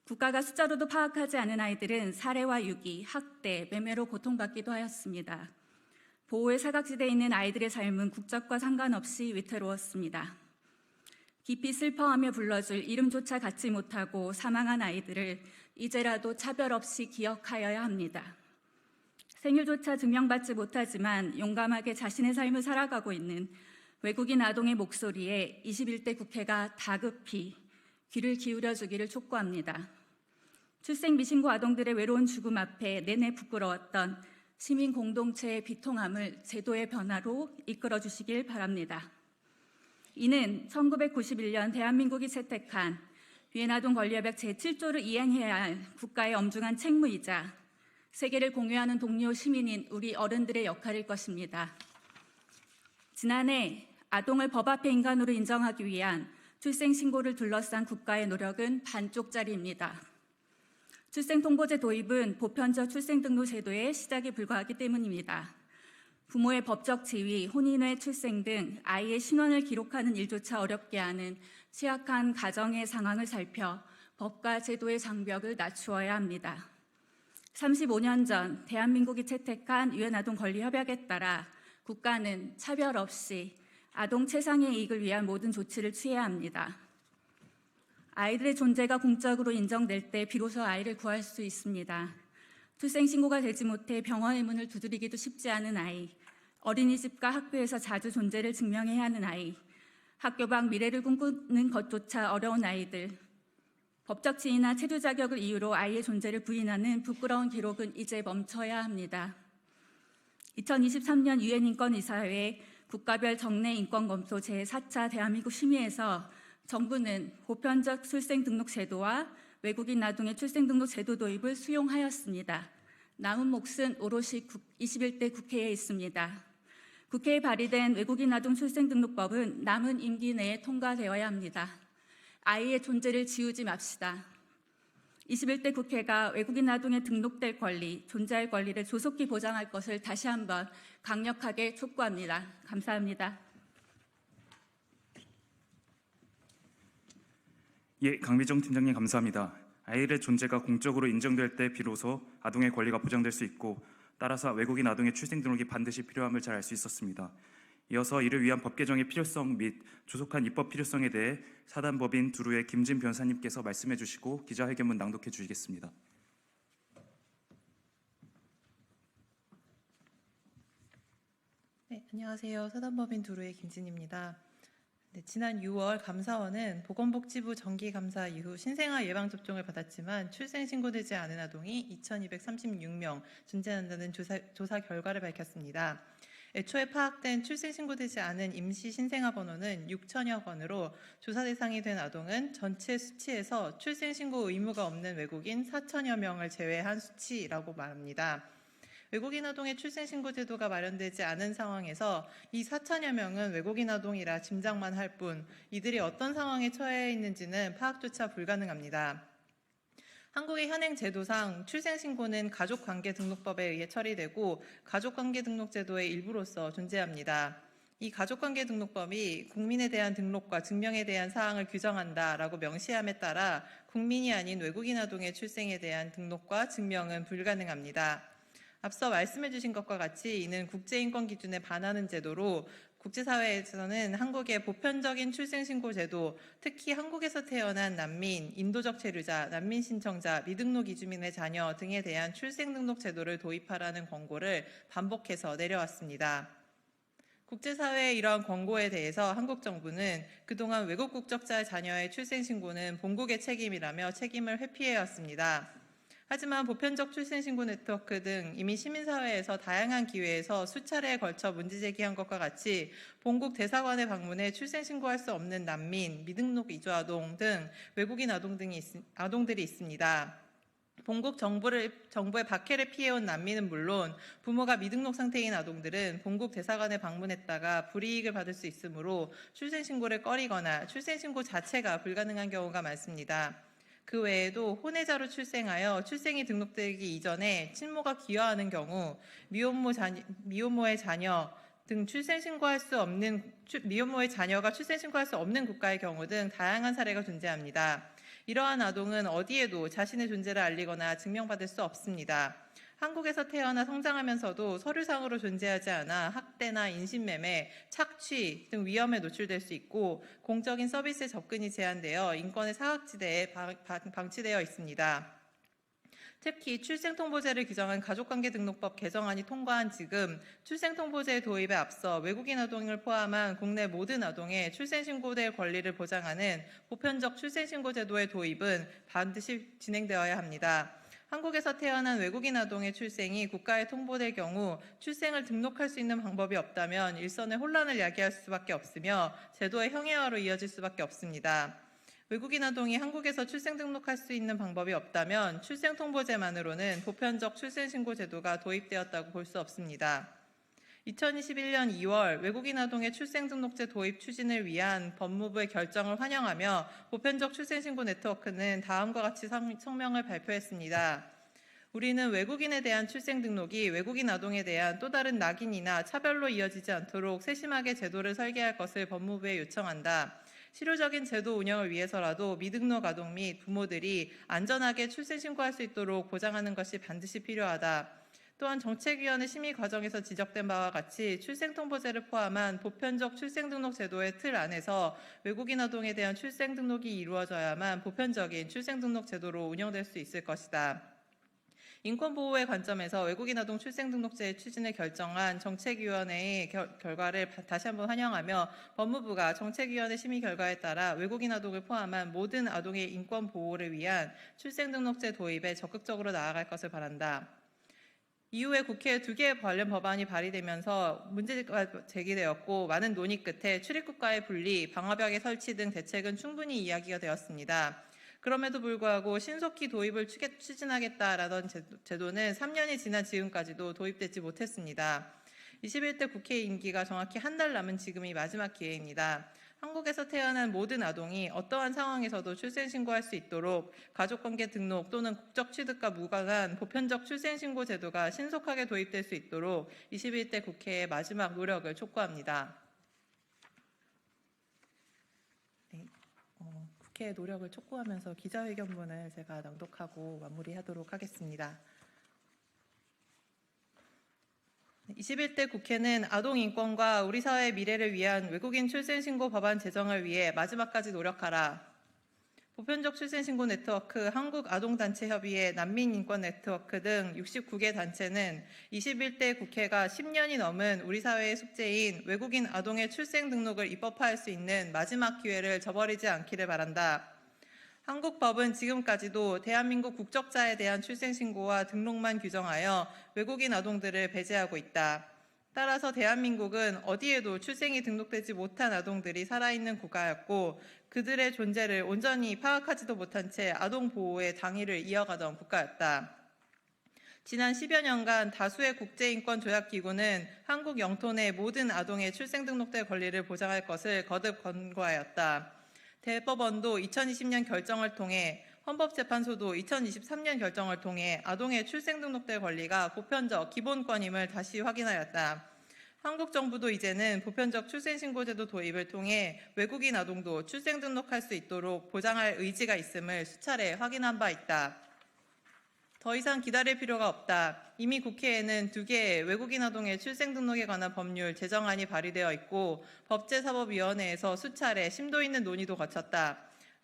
국가가 숫자로도 파악하지 않은 아이들은 살해와 유기, 학대, 매매로 고통받기도 하였습니다. 보호의 사각지대에 있는 아이들의 삶은 국적과 상관없이 위태로웠습니다. 깊이 슬퍼하며 불러줄 이름조차 갖지 못하고 사망한 아이들을 이제라도 차별 없이 기억하여야 합니다. 생일조차 증명받지 못하지만 용감하게 자신의 삶을 살아가고 있는 외국인 아동의 목소리에 21대 국회가 다급히 귀를 기울여 주기를 촉구합니다. 출생 미신고 아동들의 외로운 죽음 앞에 내내 부끄러웠던 시민 공동체의 비통함을 제도의 변화로 이끌어 주시길 바랍니다. 이는 1991년 대한민국이 채택한 유엔 아동 권리협약 제7조를 이행해야 할 국가의 엄중한 책무이자 세계를 공유하는 동료 시민인 우리 어른들의 역할일 것입니다. 지난해 아동을 법 앞에 인간으로 인정하기 위한 출생신고를 둘러싼 국가의 노력은 반쪽짜리입니다. 출생통보제 도입은 보편적 출생등록 제도의 시작에 불과하기 때문입니다. 부모의 법적 지위, 혼인의 출생 등 아이의 신원을 기록하는 일조차 어렵게 하는 취약한 가정의 상황을 살펴 법과 제도의 장벽을 낮추어야 합니다. 35년 전 대한민국이 채택한 유엔 아동 권리 협약에 따라 국가는 차별 없이 아동 최상의 이익을 위한 모든 조치를 취해야 합니다. 아이들의 존재가 공적으로 인정될 때 비로소 아이를 구할 수 있습니다. 출생신고가 되지 못해 병원의 문을 두드리기도 쉽지 않은 아이, 어린이집과 학교에서 자주 존재를 증명해야 하는 아이, 학교 밖 미래를 꿈꾸는 것조차 어려운 아이들, 법적 지위나 체류 자격을 이유로 아이의 존재를 부인하는 부끄러운 기록은 이제 멈춰야 합니다. 2023년 유엔 인권이사회 국가별 정례 인권검토 제4차 대한민국 심의에서 정부는 보편적 출생등록 제도와 외국인 아동의 출생등록 제도 도입을 수용하였습니다. 남은 몫은 오롯이 21대 국회에 있습니다. 국회에 발의된 외국인 아동 출생등록법은 남은 임기 내에 통과되어야 합니다. 아이의 존재를 지우지 맙시다. 21대 국회가 외국인 아동의 등록될 권리, 존재할 권리를 조속히 보장할 것을 다시 한번 강력하게 촉구합니다. 감사합니다. 예, 강미정 팀장님 감사합니다. 아이의 존재가 공적으로 인정될 때 비로소 아동의 권리가 보장될 수 있고 따라서 외국인 아동의 출생 등록이 반드시 필요함을 잘 알 수 있었습니다. 이어서 이를 위한 법 개정의 필요성 및 조속한 입법 필요성에 대해 사단법인 두루의 김진 변호사님께서 말씀해 주시고 기자회견문 낭독해 주시겠습니다. 네, 안녕하세요. 사단법인 두루의 김진입니다. 네, 지난 6월 감사원은 보건복지부 정기감사 이후 신생아 예방접종을 받았지만 출생신고되지 않은 아동이 2,236명 존재한다는 조사 결과를 밝혔습니다. 애초에 파악된 출생신고되지 않은 임시 신생아 번호는 6천여 건으로 조사 대상이 된 아동은 전체 수치에서 출생신고 의무가 없는 외국인 4천여 명을 제외한 수치라고 말합니다. 외국인 아동의 출생신고 제도가 마련되지 않은 상황에서 이 4천여 명은 외국인 아동이라 짐작만 할 뿐 이들이 어떤 상황에 처해 있는지는 파악조차 불가능합니다. 한국의 현행 제도상 출생신고는 가족관계등록법에 의해 처리되고 가족관계등록제도의 일부로서 존재합니다. 이 가족관계등록법이 국민에 대한 등록과 증명에 대한 사항을 규정한다라고 명시함에 따라 국민이 아닌 외국인 아동의 출생에 대한 등록과 증명은 불가능합니다. 앞서 말씀해 주신 것과 같이 이는 국제인권 기준에 반하는 제도로 국제사회에서는 한국의 보편적인 출생신고 제도, 특히 한국에서 태어난 난민, 인도적 체류자, 난민 신청자, 미등록 이주민의 자녀 등에 대한 출생등록 제도를 도입하라는 권고를 반복해서 내려왔습니다. 국제사회의 이러한 권고에 대해서 한국 정부는 그동안 외국 국적자 자녀의 출생신고는 본국의 책임이라며 책임을 회피해왔습니다. 하지만 보편적 출생신고 네트워크 등 이미 시민사회에서 다양한 기회에서 수차례에 걸쳐 문제제기한 것과 같이 본국 대사관에 방문해 출생신고할 수 없는 난민, 미등록 이주아동 등 외국인 아동들이 있습니다. 본국 정부의 박해를 피해온 난민은 물론 부모가 미등록 상태인 아동들은 본국 대사관에 방문했다가 불이익을 받을 수 있으므로 출생신고를 꺼리거나 출생신고 자체가 불가능한 경우가 많습니다. 그 외에도 혼외자로 출생하여 출생이 등록되기 이전에 친모가 귀화하는 경우 미혼모의 자녀 등 미혼모의 자녀가 출생신고할 수 없는 국가의 경우 등 다양한 사례가 존재합니다. 이러한 아동은 어디에도 자신의 존재를 알리거나 증명받을 수 없습니다. 한국에서 태어나 성장하면서도 서류상으로 존재하지 않아 학대나 인신매매, 착취 등 위험에 노출될 수 있고 공적인 서비스에 접근이 제한되어 인권의 사각지대에 방치되어 있습니다. 특히 출생통보제를 규정한 가족관계등록법 개정안이 통과한 지금 출생통보제 도입에 앞서 외국인 아동을 포함한 국내 모든 아동의 출생신고될 권리를 보장하는 보편적 출생신고제도의 도입은 반드시 진행되어야 합니다. 한국에서 태어난 외국인 아동의 출생이 국가에 통보될 경우 출생을 등록할 수 있는 방법이 없다면 일선의 혼란을 야기할 수밖에 없으며 제도의 형해화로 이어질 수밖에 없습니다. 외국인 아동이 한국에서 출생 등록할 수 있는 방법이 없다면 출생통보제만으로는 보편적 출생신고 제도가 도입되었다고 볼 수 없습니다. 2021년 2월 외국인 아동의 출생등록제 도입 추진을 위한 법무부의 결정을 환영하며 보편적 출생신고 네트워크는 다음과 같이 성명을 발표했습니다. 우리는 외국인에 대한 출생등록이 외국인 아동에 대한 또 다른 낙인이나 차별로 이어지지 않도록 세심하게 제도를 설계할 것을 법무부에 요청한다. 실효적인 제도 운영을 위해서라도 미등록 아동 및 부모들이 안전하게 출생신고할 수 있도록 보장하는 것이 반드시 필요하다. 또한 정책위원회 심의 과정에서 지적된 바와 같이 출생통보제를 포함한 보편적 출생등록 제도의 틀 안에서 외국인 아동에 대한 출생등록이 이루어져야만 보편적인 출생등록 제도로 운영될 수 있을 것이다. 인권보호의 관점에서 외국인 아동 출생등록제의 추진을 결정한 정책위원회의 결과를 다시 한번 환영하며 법무부가 정책위원회 심의 결과에 따라 외국인 아동을 포함한 모든 아동의 인권 보호를 위한 출생등록제 도입에 적극적으로 나아갈 것을 바란다. 이후에 국회에 2개의 관련 법안이 발의되면서 문제가 제기되었고 많은 논의 끝에 출입국과의 분리, 방화벽의 설치 등 대책은 충분히 이야기가 되었습니다. 그럼에도 불구하고 신속히 도입을 추진하겠다라던 제도는 3년이 지난 지금까지도 도입되지 못했습니다. 21대 국회 임기가 정확히 한 달 남은 지금이 마지막 기회입니다. 한국에서 태어난 모든 아동이 어떠한 상황에서도 출생신고할 수 있도록 가족관계 등록 또는 국적 취득과 무관한 보편적 출생신고 제도가 신속하게 도입될 수 있도록 21대 국회의 마지막 노력을 촉구합니다. 국회의 노력을 촉구하면서 기자회견문을 제가 낭독하고 마무리하도록 하겠습니다. 21대 국회는 아동 인권과 우리 사회의 미래를 위한 외국인 출생신고 법안 제정을 위해 마지막까지 노력하라. 보편적 출생신고 네트워크, 한국아동단체협의회, 난민인권네트워크 등 69개 단체는 21대 국회가 10년이 넘은 우리 사회의 숙제인 외국인 아동의 출생 등록을 입법화할 수 있는 마지막 기회를 저버리지 않기를 바란다. 한국 법은 지금까지도 대한민국 국적자에 대한 출생신고와 등록만 규정하여 외국인 아동들을 배제하고 있다. 따라서 대한민국은 어디에도 출생이 등록되지 못한 아동들이 살아있는 국가였고 그들의 존재를 온전히 파악하지도 못한 채 아동 보호의 당위를 이어가던 국가였다. 지난 10여 년간 다수의 국제인권조약기구는 한국 영토 내 모든 아동의 출생등록될 권리를 보장할 것을 거듭 권고하였다. 대법원도 2020년 결정을 통해 헌법재판소도 2023년 결정을 통해 아동의 출생등록될 권리가 보편적 기본권임을 다시 확인하였다. 한국 정부도 이제는 보편적 출생신고제도 도입을 통해 외국인 아동도 출생등록할 수 있도록 보장할 의지가 있음을 수차례 확인한 바 있다. 더 이상 기다릴 필요가 없다. 이미 국회에는 2개의 외국인 아동의 출생등록에 관한 법률 제정안이 발의되어 있고 법제사법위원회에서 수차례 심도 있는 논의도 거쳤다.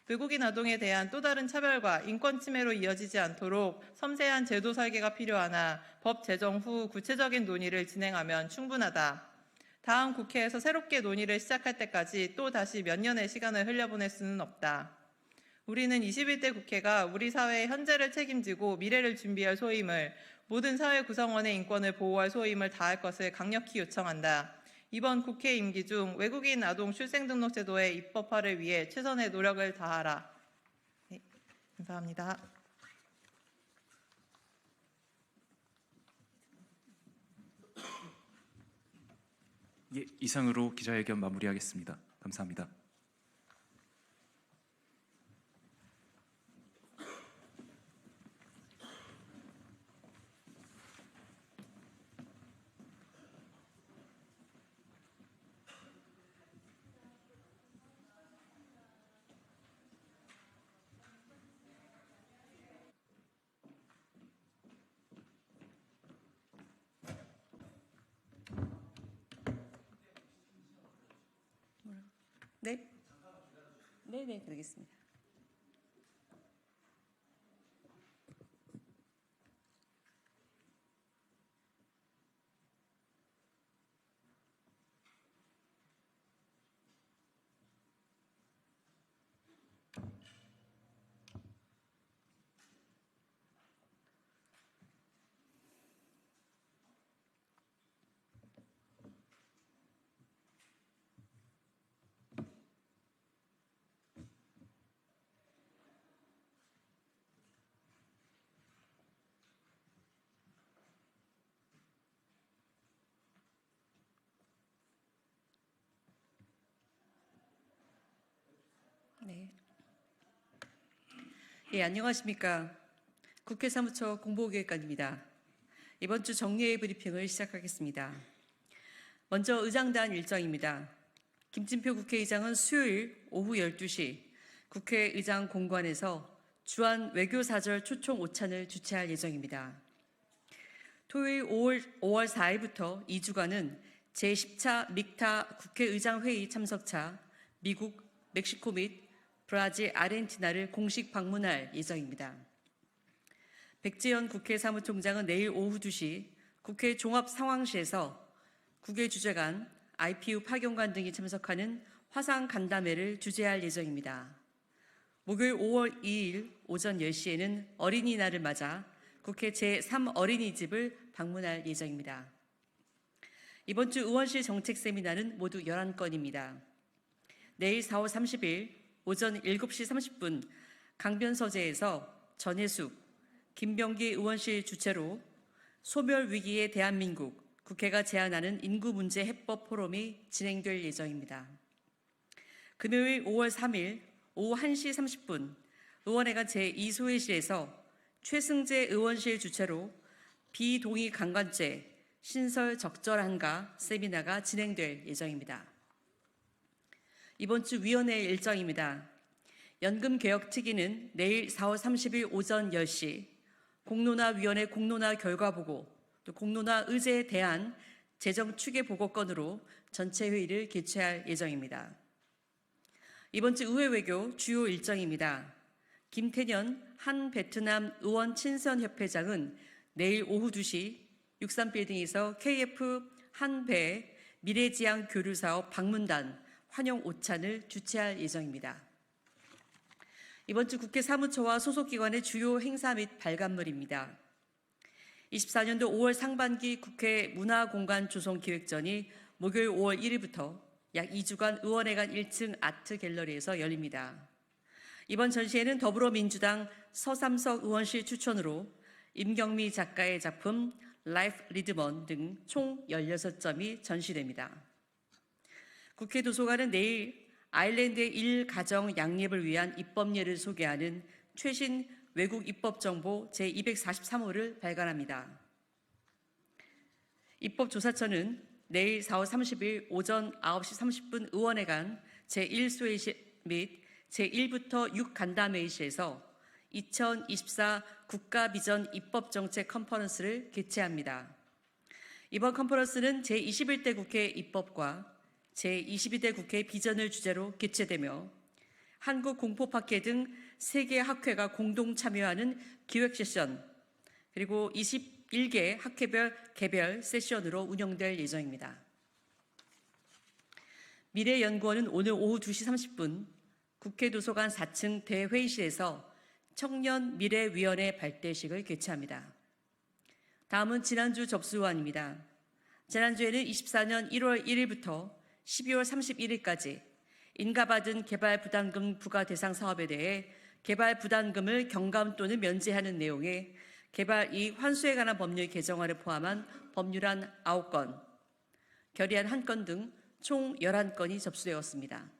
외국인 아동에 대한 또 다른 차별과 인권 침해로 이어지지 않도록 섬세한 제도 설계가 필요하나 법 제정 후 구체적인 논의를 진행하면 충분하다. 다음 국회에서 새롭게 논의를 시작할 때까지 또 다시 몇 년의 시간을 흘려보낼 수는 없다. 우리는 21대 국회가 우리 사회의 현재를 책임지고 미래를 준비할 소임을, 모든 사회 구성원의 인권을 보호할 소임을 다할 것을 강력히 요청한다. 이번 국회 임기 중 외국인 아동 출생등록제도의 입법화를 위해 최선의 노력을 다하라. 네, 감사합니다. 예, 이상으로 기자회견 마무리하겠습니다. 감사합니다. 네? 네, 그러겠습니다. 네. 예, 안녕하십니까. 국회 사무처 공보기획관입니다. 이번 주 정례 브리핑을 시작하겠습니다. 먼저 의장단 일정입니다. 김진표 국회의장은 수요일 오후 12시 국회의장 공관에서 주한 외교사절 초청 오찬을 주최할 예정입니다. 토요일 5월 4일부터 2주간은 제10차 믹타 국회의장 회의 참석차 미국, 멕시코 및 브라질, 아르헨티나를 공식 방문할 예정입니다. 백재현 국회 사무총장은 내일 오후 2시 국회 종합상황실에서 국외주재관, IPU 파견관 등이 참석하는 화상 간담회를 주재할 예정입니다. 목요일 5월 2일 오전 10시에는 어린이날을 맞아 국회 제3 어린이집을 방문할 예정입니다. 이번 주 의원실 정책 세미나는 모두 11건입니다. 내일 4월 30일 오전 7시 30분 강변서재에서 전해숙, 김병기 의원실 주최로 소멸위기의 대한민국 국회가 제안하는 인구문제 해법 포럼이 진행될 예정입니다. 금요일 5월 3일 오후 1시 30분 의원회관 제2소회실에서 최승재 의원실 주최로 비동의 강간죄 신설 적절한가 세미나가 진행될 예정입니다. 이번 주 위원회 일정입니다. 연금개혁특위는 내일 4월 30일 오전 10시 공론화위원회 공론화 결과보고 또 공론화 의제에 대한 재정 추계 보고건으로 전체 회의를 개최할 예정입니다. 이번 주 의회 외교 주요 일정입니다. 김태년 한 베트남 의원 친선협회장은 내일 오후 2시 63빌딩에서 KF 한배 미래지향 교류사업 방문단 환영 오찬을 주최할 예정입니다. 이번 주 국회 사무처와 소속기관의 주요 행사 및 발간물입니다. 24년도 5월 상반기 국회 문화공간 조성 기획전이 목요일 5월 1일부터 약 2주간 의원회관 1층 아트 갤러리에서 열립니다. 이번 전시회는 더불어민주당 서삼석 의원실 추천으로 임경미 작가의 작품 라이프 리드먼 등 총 16점이 전시됩니다. 국회 도서관은 내일 아일랜드의 1가정 양립을 위한 입법례를 소개하는 최신 외국 입법 정보 제243호를 발간합니다. 입법조사처는 내일 4월 30일 오전 9시 30분 의원회관 제1소회실 및 제1부터 6 간담회의실에서 2024 국가비전 입법정책 컨퍼런스를 개최합니다. 이번 컨퍼런스는 제21대 국회 입법과 제22대 국회 비전을 주제로 개최되며 한국공포학회 등 3개 학회가 공동 참여하는 기획 세션 그리고 21개 학회별 개별 세션으로 운영될 예정입니다. 미래연구원은 오늘 오후 2시 30분 국회 도서관 4층 대회의실에서 청년미래위원회 발대식을 개최합니다. 다음은 지난주 접수안입니다. 지난주에는 24년 1월 1일부터 12월 31일까지 인가받은 개발부담금 부과 대상 사업에 대해 개발부담금을 경감 또는 면제하는 내용의 개발이익 환수에 관한 법률 개정안을 포함한 법률안 9건, 결의안 1건 등 총 11건이 접수되었습니다.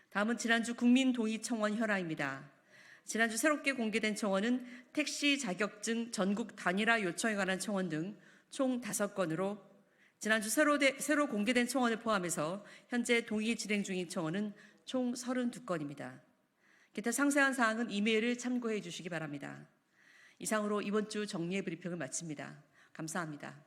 다음은 지난주 국민동의청원 현황입니다. 지난주 새롭게 공개된 청원은 택시 자격증 전국 단일화 요청에 관한 청원 등 총 5건으로 지난주 새로 공개된 청원을 포함해서 현재 동의 진행 중인 청원은 총 32건입니다. 기타 상세한 사항은 이메일을 참고해 주시기 바랍니다. 이상으로 이번 주 정리의 브리핑을 마칩니다. 감사합니다.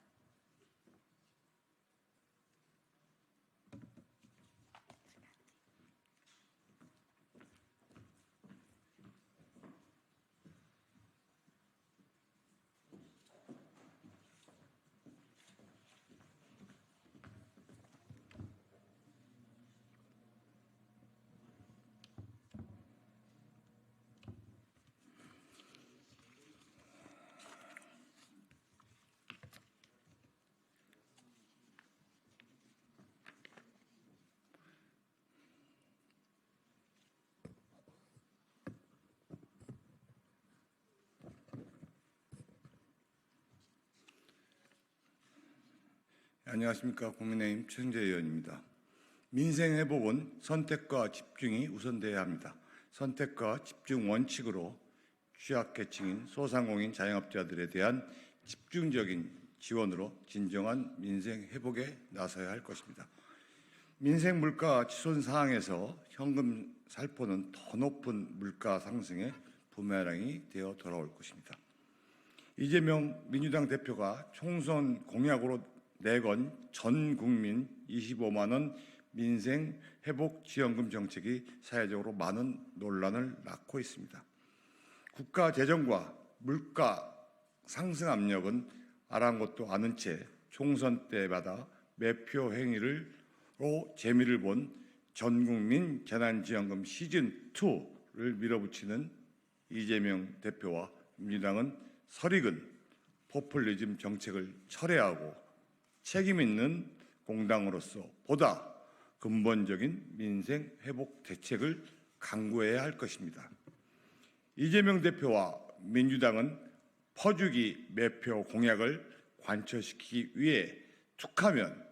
안녕하십니까. 국민의힘 최승재 의원입니다. 민생 회복은 선택과 집중이 우선돼야 합니다. 선택과 집중 원칙으로 취약계층인 소상공인 자영업자들에 대한 집중적인 지원으로 진정한 민생 회복에 나서야 할 것입니다. 민생 물가 치솟은 상황에서 현금 살포는 더 높은 물가 상승의 부메랑이 되어 돌아올 것입니다. 이재명 민주당 대표가 총선 공약으로 내건 전 국민 25만 원 민생 회복 지원금 정책이 사회적으로 많은 논란을 낳고 있습니다. 국가 재정과 물가 상승 압력은 아랑곳도 않은 채 총선 때마다 매표 행위로 재미를 본 전 국민 재난지원금 시즌 2를 밀어붙이는 이재명 대표와 민주당은 설익은 포퓰리즘 정책을 철회하고 책임 있는 공당으로서 보다 근본적인 민생 회복 대책을 강구해야 할 것입니다. 이재명 대표와 민주당은 퍼주기 매표 공약을 관철시키기 위해 툭하면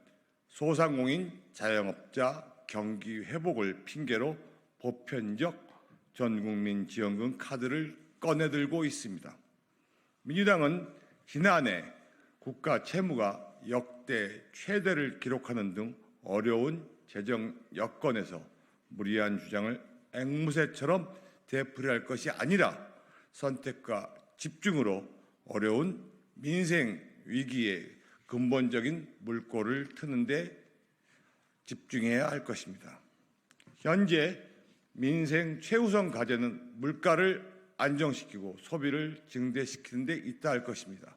소상공인 자영업자 경기 회복을 핑계로 보편적 전국민 지원금 카드를 꺼내들고 있습니다. 민주당은 지난해 국가 채무가 역대 최대를 기록하는 등 어려운 재정 여건에서 무리한 주장을 앵무새처럼 되풀이할 것이 아니라 선택과 집중으로 어려운 민생 위기에 근본적인 물꼬를 트는 데 집중해야 할 것입니다. 현재 민생 최우선 과제는 물가를 안정시키고 소비를 증대시키는 데 있다 할 것입니다.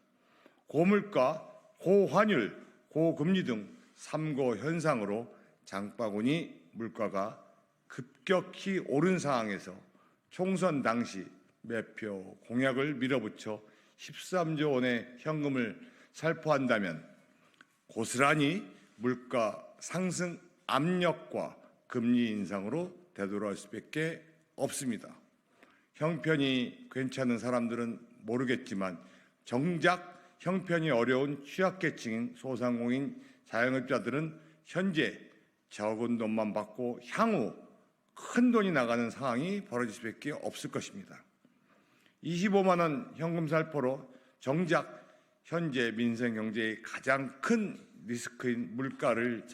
고물가, 고환율, 고금리 등 3고 현상으로 장바구니 물가가 급격히 오른 상황에서 총선 당시 매표 공약을 밀어붙여 13조 원의 현금을 살포한다면 고스란히 물가 상승 압력과 금리 인상으로 되돌아올 수밖에 없습니다. 형편이 괜찮은 사람들은 모르겠지만 정작 형편이 어려운 취약계층인 소상공인 자영업자들은 현재 적은 돈만 받고 향후 큰 돈이 나가는 상황이 벌어질 수밖에 없을 것입니다. 25만 원 현금 살포로 정작 현재 민생 경제의 가장 큰 리스크인 물가를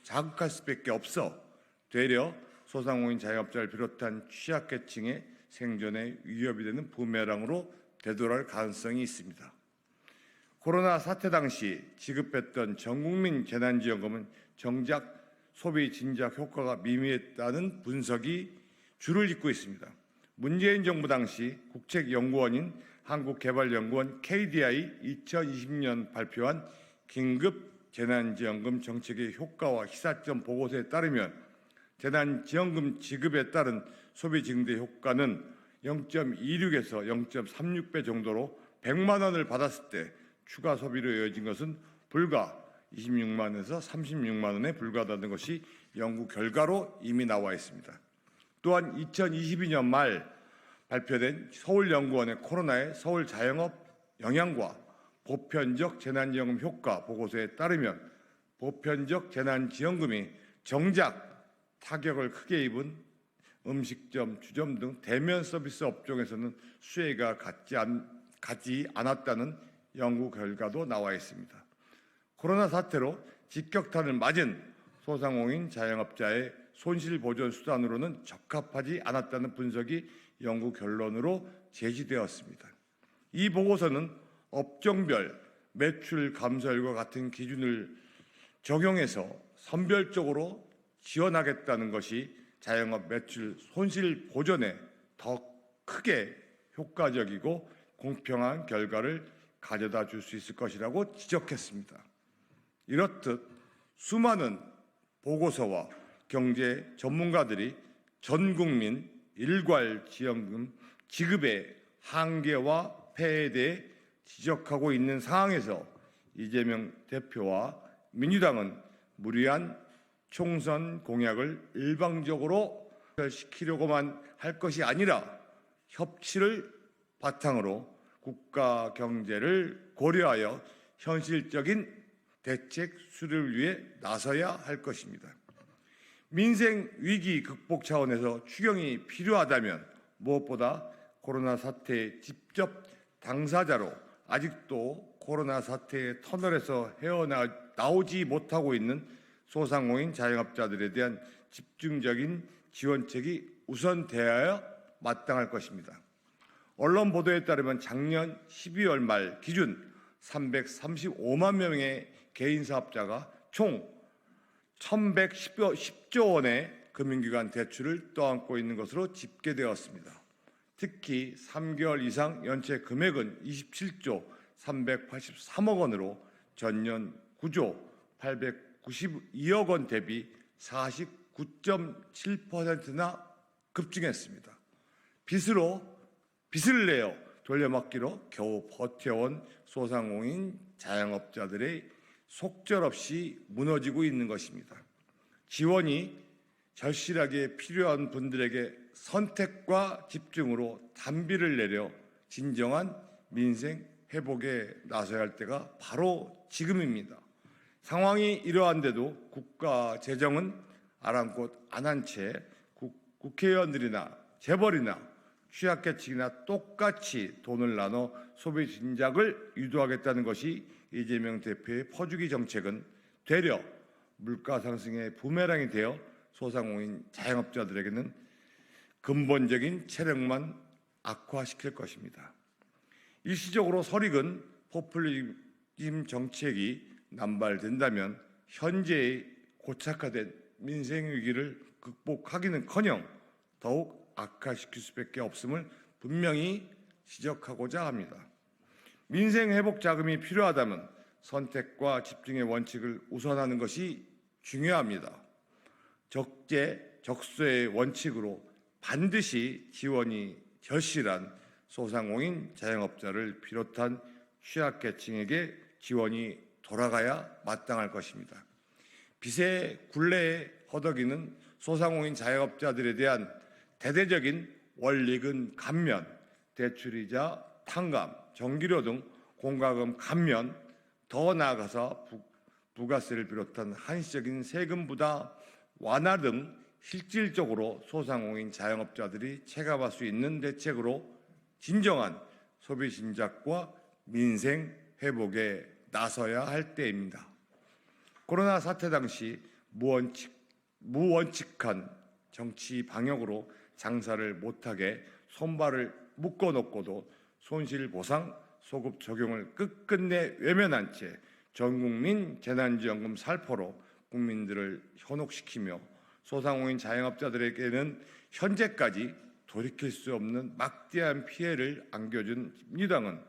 자극할 수밖에 없어 되려 소상공인 자영업자를 비롯한 취약계층의 생존에 위협이 되는 부메랑으로 되돌아올 가능성이 있습니다. 코로나 사태 당시 지급했던 전국민 재난지원금은 정작 소비 진작 효과가 미미했다는 분석이 줄을 잇고 있습니다. 문재인 정부 당시 국책연구원인 한국개발연구원 KDI 2020년 발표한 긴급 재난지원금 정책의 효과와 시사점 보고서에 따르면 재난지원금 지급에 따른 소비 증대 효과는 0.26에서 0.36배 정도로 100만 원을 받았을 때 추가 소비로 이어진 것은 불과 26만에서 36만 원에 불과하다는 것이 연구 결과로 이미 나와 있습니다. 또한 2022년 말 발표된 서울연구원의 코로나의 서울 자영업 영향과 보편적 재난지원금 효과 보고서에 따르면 보편적 재난지원금이 정작 타격을 크게 입은 음식점, 주점 등 대면 서비스 업종에서는 수혜가 갖지 않았다는 연구 결과도 나와 있습니다. 코로나 사태로 직격탄을 맞은 소상공인 자영업자의 손실보전 수단으로는 적합하지 않았다는 분석이 연구 결론으로 제시되었습니다. 이 보고서는 업종별 매출 감소율과 같은 기준을 적용해서 선별적으로 지원하겠다는 것이 자영업 매출 손실 보전에 더 크게 효과적이고 공평한 결과를 가져다 줄 수 있을 것이라고 지적했습니다. 이렇듯 수많은 보고서와 경제 전문가들이 전 국민 일괄 지원금 지급의 한계와 폐해에 대해 지적하고 있는 상황에서 이재명 대표와 민주당은 무리한 총선 공약을 일방적으로 시키려고만 할 것이 아니라 협치를 바탕으로 국가 경제를 고려하여 현실적인 대책 수립을 위해 나서야 할 것입니다. 민생 위기 극복 차원에서 추경이 필요하다면 무엇보다 코로나 사태의 직접 당사자로 아직도 코로나 사태의 터널에서 헤어나오지 못하고 있는 소상공인 자영업자들에 대한 집중적인 지원책이 우선되어야 마땅할 것입니다. 언론 보도에 따르면 작년 12월 말 기준 335만 명의 개인 사업자가 총 1,110조 원의 금융기관 대출을 떠안고 있는 것으로 집계되었습니다. 특히 3개월 이상 연체 금액은 27조 383억 원으로 전년 9조 892억 원 대비 49.7%나 급증했습니다. 빚을 내어 돌려막기로 겨우 버텨온 소상공인 자영업자들의 속절없이 무너지고 있는 것입니다. 지원이 절실하게 필요한 분들에게 선택과 집중으로 단비를 내려 진정한 민생 회복에 나서야 할 때가 바로 지금입니다. 상황이 이러한데도 국가 재정은 아랑곳 안 한 채 국회의원들이나 재벌이나 취약계층이나 똑같이 돈을 나눠 소비 진작을 유도하겠다는 것이 이재명 대표의 퍼주기 정책은 되려 물가 상승의 부메랑이 되어 소상공인 자영업자들에게는 근본적인 체력만 악화시킬 것입니다. 일시적으로 설익은 포퓰리즘 정책이 남발된다면 현재의 고착화된 민생 위기를 극복하기는커녕 더욱 악화시킬 수밖에 없음을 분명히 지적하고자 합니다. 민생 회복 자금이 필요하다면 선택과 집중의 원칙을 우선하는 것이 중요합니다. 적재, 적소의 원칙으로 반드시 지원이 절실한 소상공인 자영업자를 비롯한 취약계층에게 지원이 돌아가야 마땅할 것입니다. 빚의 굴레에 허덕이는 소상공인 자영업자들에 대한 대대적인 원리금 감면, 대출이자 탕감, 전기료 등 공과금 감면, 더 나아가서 부가세를 비롯한 한시적인 세금 부담 완화 등 실질적으로 소상공인 자영업자들이 체감할 수 있는 대책으로 진정한 소비 진작과 민생 회복에 나서야 할 때입니다. 코로나 사태 당시 무원칙한 정치 방역으로 장사를 못하게 손발을 묶어놓고도 손실보상 소급 적용을 끝끝내 외면한 채 전국민 재난지원금 살포로 국민들을 현혹시키며 소상공인 자영업자들에게는 현재까지 돌이킬 수 없는 막대한 피해를 안겨준 민주당은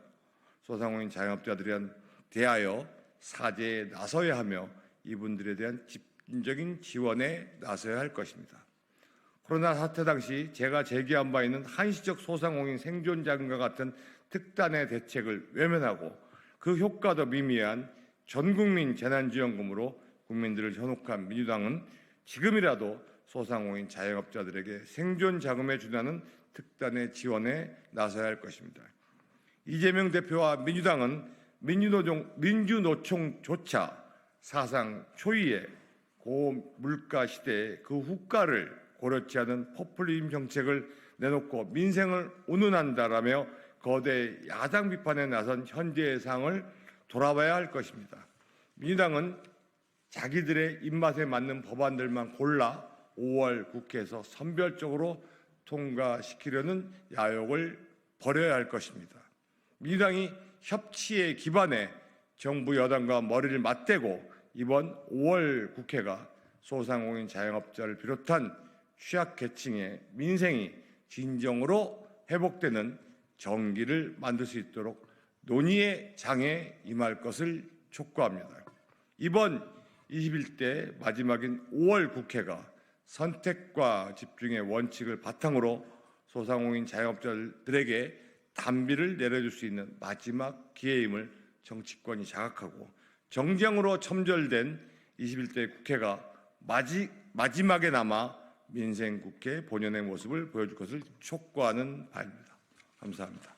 소상공인 자영업자들에 대하여 사죄에 나서야 하며 이분들에 대한 집중적인 지원에 나서야 할 것입니다. 코로나 사태 당시 제가 제기한 바 있는 한시적 소상공인 생존 자금과 같은 특단의 대책을 외면하고 그 효과도 미미한 전국민 재난지원금으로 국민들을 현혹한 민주당은 지금이라도 소상공인 자영업자들에게 생존 자금에 준하는 특단의 지원에 나서야 할 것입니다. 이재명 대표와 민주당은 민주노총조차 사상 초유의 고물가 시대에 그 후가를 고려치 않은 포퓰리즘 정책을 내놓고 민생을 운운한다라며 거대 야당 비판에 나선 현재의 상황을 돌아봐야 할 것입니다. 민주당은 자기들의 입맛에 맞는 법안들만 골라 5월 국회에서 선별적으로 통과시키려는 야욕을 버려야 할 것입니다. 민주당이 협치에 기반해 정부 여당과 머리를 맞대고 이번 5월 국회가 소상공인 자영업자를 비롯한 취약계층의 민생이 진정으로 회복되는 정기를 만들 수 있도록 논의의 장에 임할 것을 촉구합니다. 이번 21대 마지막인 5월 국회가 선택과 집중의 원칙을 바탕으로 소상공인 자영업자들에게 단비를 내려줄 수 있는 마지막 기회임을 정치권이 자각하고 정쟁으로 첨절된 21대 국회가 마지막에나마 민생국회 본연의 모습을 보여줄 것을 촉구하는 바입니다. 감사합니다.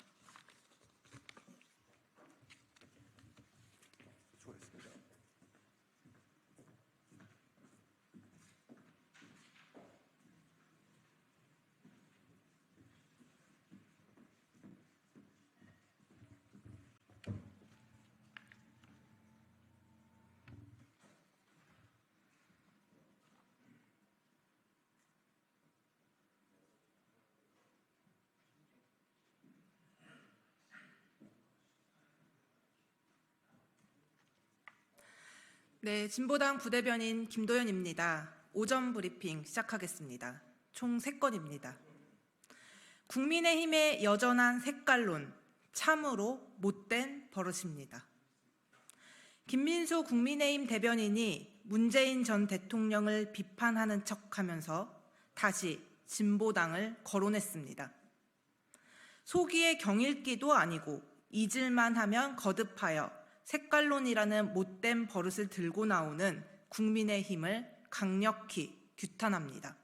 네, 진보당 부대변인 김도연입니다. 오전 브리핑 시작하겠습니다. 총 3건입니다. 국민의힘의 여전한 색깔론, 참으로 못된 버릇입니다. 김민수 국민의힘 대변인이 문재인 전 대통령을 비판하는 척하면서 다시 진보당을 거론했습니다. 소기의 경읽기도 아니고 잊을만 하면 거듭하여 색깔론이라는 못된 버릇을 들고 나오는 국민의힘을 강력히 규탄합니다.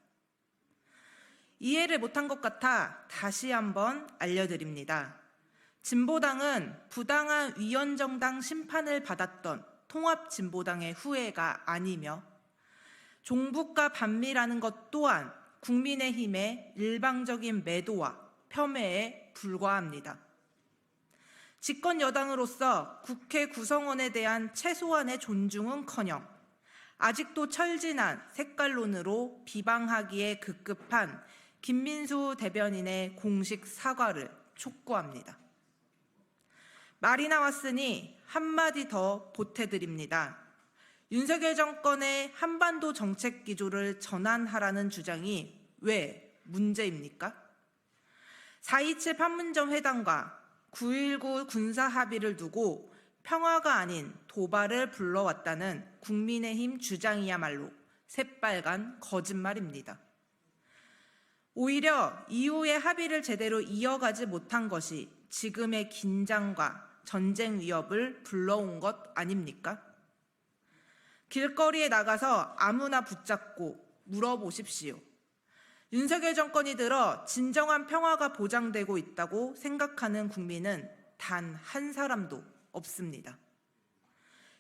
이해를 못한 것 같아 다시 한번 알려드립니다. 진보당은 부당한 위헌정당 심판을 받았던 통합진보당의 후예가 아니며 종북과 반미라는 것 또한 국민의힘의 일방적인 매도와 폄훼에 불과합니다. 집권 여당으로서 국회 구성원에 대한 최소한의 존중은커녕 아직도 철진한 색깔론으로 비방하기에 급급한 김민수 대변인의 공식 사과를 촉구합니다. 말이 나왔으니 한마디 더 보태드립니다. 윤석열 정권의 한반도 정책 기조를 전환하라는 주장이 왜 문제입니까? 4.27 판문점 회담과 9.19 군사 합의를 두고 평화가 아닌 도발을 불러왔다는 국민의힘 주장이야말로 새빨간 거짓말입니다. 오히려 이후의 합의를 제대로 이어가지 못한 것이 지금의 긴장과 전쟁 위협을 불러온 것 아닙니까? 길거리에 나가서 아무나 붙잡고 물어보십시오. 윤석열 정권이 들어 진정한 평화가 보장되고 있다고 생각하는 국민은 단 한 사람도 없습니다.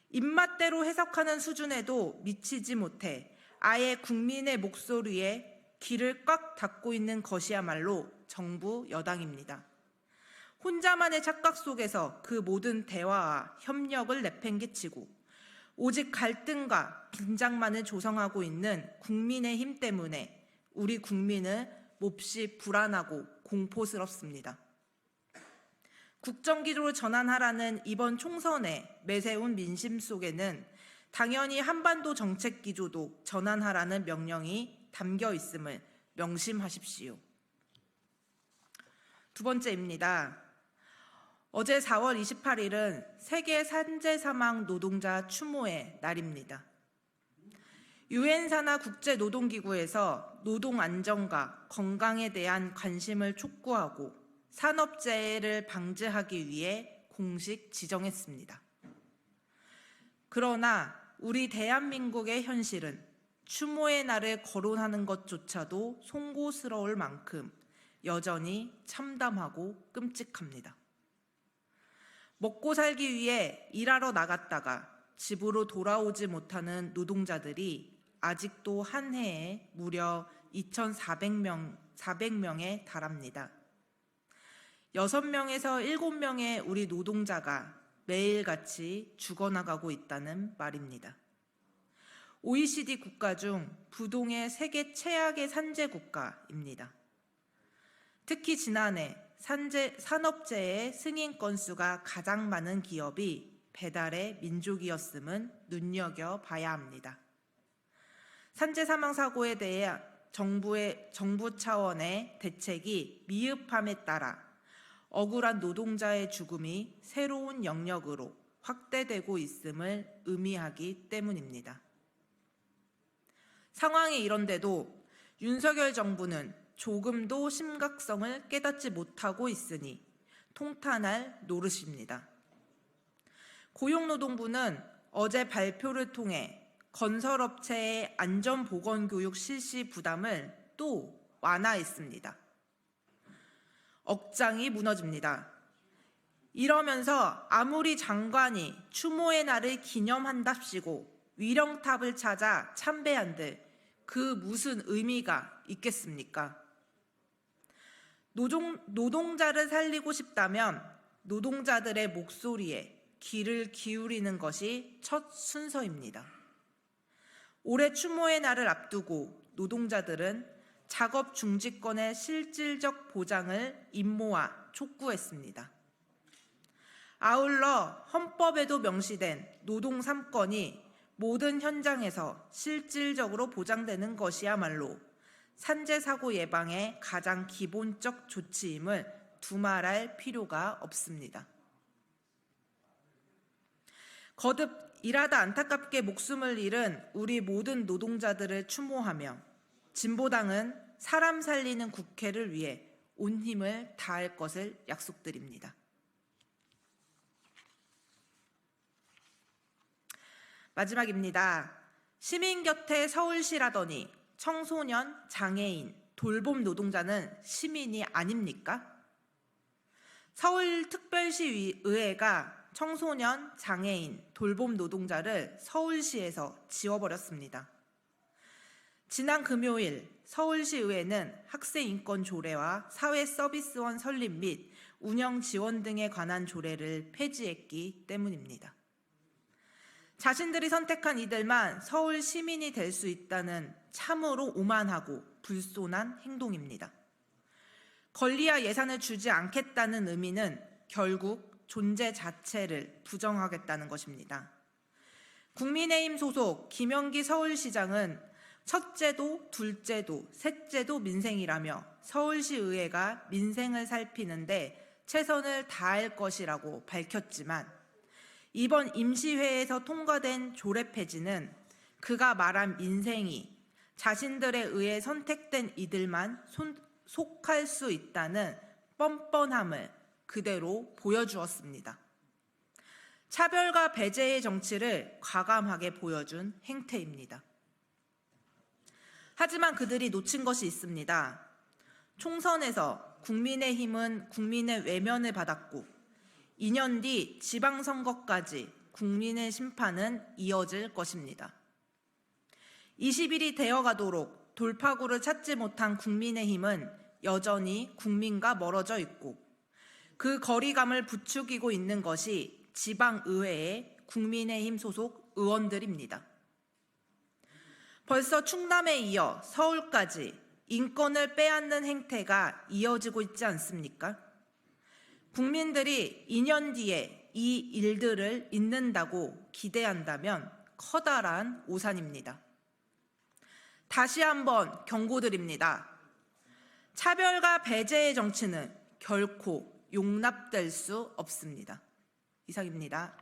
입맛대로 해석하는 수준에도 미치지 못해 아예 국민의 목소리에 귀를 꽉 닫고 있는 것이야말로 정부 여당입니다. 혼자만의 착각 속에서 그 모든 대화와 협력을 내팽개치고 오직 갈등과 긴장만을 조성하고 있는 국민의힘 때문에 우리 국민은 몹시 불안하고 공포스럽습니다. 국정기조를 전환하라는 이번 총선에 내세운 민심 속에는 당연히 한반도 정책 기조도 전환하라는 명령이 담겨 있음을 명심하십시오. 두 번째입니다. 어제 4월 28일은 세계 산재사망 노동자 추모의 날입니다. 유엔사나 국제노동기구에서 노동안전과 건강에 대한 관심을 촉구하고 산업재해를 방지하기 위해 공식 지정했습니다. 그러나 우리 대한민국의 현실은 추모의 날을 거론하는 것조차도 송구스러울 만큼 여전히 참담하고 끔찍합니다. 먹고 살기 위해 일하러 나갔다가 집으로 돌아오지 못하는 노동자들이 아직도 한 해에 무려 2,400명에 달합니다. 6명에서 7명의 우리 노동자가 매일같이 죽어나가고 있다는 말입니다. OECD 국가 중 부동의 세계 최악의 산재 국가입니다. 특히 지난해 산업재해 승인 건수가 가장 많은 기업이 배달의 민족이었음은 눈여겨봐야 합니다. 산재 사망 사고에 대해 정부 차원의 대책이 미흡함에 따라 억울한 노동자의 죽음이 새로운 영역으로 확대되고 있음을 의미하기 때문입니다. 상황이 이런데도 윤석열 정부는 조금도 심각성을 깨닫지 못하고 있으니 통탄할 노릇입니다. 고용노동부는 어제 발표를 통해 건설업체의 안전보건교육 실시 부담을 또 완화했습니다. 억장이 무너집니다. 이러면서 아무리 장관이 추모의 날을 기념한답시고 위령탑을 찾아 참배한들 그 무슨 의미가 있겠습니까? 노동자를 살리고 싶다면 노동자들의 목소리에 귀를 기울이는 것이 첫 순서입니다. 올해 추모의 날을 앞두고 노동자들은 작업 중지권의 실질적 보장을 임모와 촉구했습니다. 아울러 헌법에도 명시된 노동 3권이 모든 현장에서 실질적으로 보장되는 것이야말로 산재 사고 예방의 가장 기본적 조치임을 두말할 필요가 없습니다. 거듭 일하다 안타깝게 목숨을 잃은 우리 모든 노동자들을 추모하며 진보당은 사람 살리는 국회를 위해 온 힘을 다할 것을 약속드립니다. 마지막입니다. 시민 곁에 서울시라더니 청소년, 장애인, 돌봄 노동자는 시민이 아닙니까? 서울특별시의회가 청소년, 장애인, 돌봄 노동자를 서울시에서 지워버렸습니다. 지난 금요일 서울시의회는 학생인권 조례와 사회서비스원 설립 및 운영 지원 등에 관한 조례를 폐지했기 때문입니다. 자신들이 선택한 이들만 서울 시민이 될 수 있다는 참으로 오만하고 불손한 행동입니다. 권리와 예산을 주지 않겠다는 의미는 결국 존재 자체를 부정하겠다는 것입니다. 국민의힘 소속 김영기 서울시장은 첫째도 둘째도 셋째도 민생이라며 서울시의회가 민생을 살피는데 최선을 다할 것이라고 밝혔지만 이번 임시회에서 통과된 조례 폐지는 그가 말한 민생이 자신들에 의해 선택된 이들만 속할 수 있다는 뻔뻔함을 그대로 보여주었습니다. 차별과 배제의 정치를 과감하게 보여준 행태입니다. 하지만 그들이 놓친 것이 있습니다. 총선에서 국민의힘은 국민의 외면을 받았고 2년 뒤 지방선거까지 국민의 심판은 이어질 것입니다. 20일이 되어가도록 돌파구를 찾지 못한 국민의힘은 여전히 국민과 멀어져 있고 그 거리감을 부추기고 있는 것이 지방의회의 국민의힘 소속 의원들입니다. 벌써 충남에 이어 서울까지 인권을 빼앗는 행태가 이어지고 있지 않습니까? 국민들이 2년 뒤에 이 일들을 잊는다고 기대한다면 커다란 오산입니다. 다시 한번 경고드립니다. 차별과 배제의 정치는 결코 용납될 수 없습니다. 이상입니다.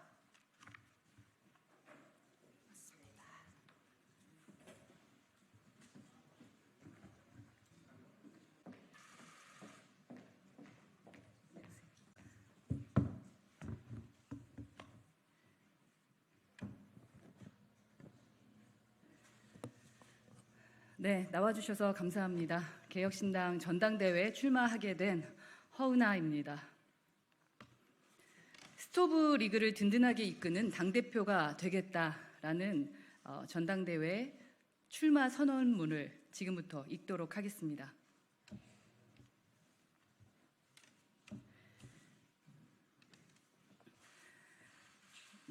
네, 나와주셔서 감사합니다. 개혁신당 전당대회에 출마하게 된 허은하입니다. 스토브 리그를 든든하게 이끄는 당대표가 되겠다라는 전당대회 출마 선언문을 지금부터 읽도록 하겠습니다.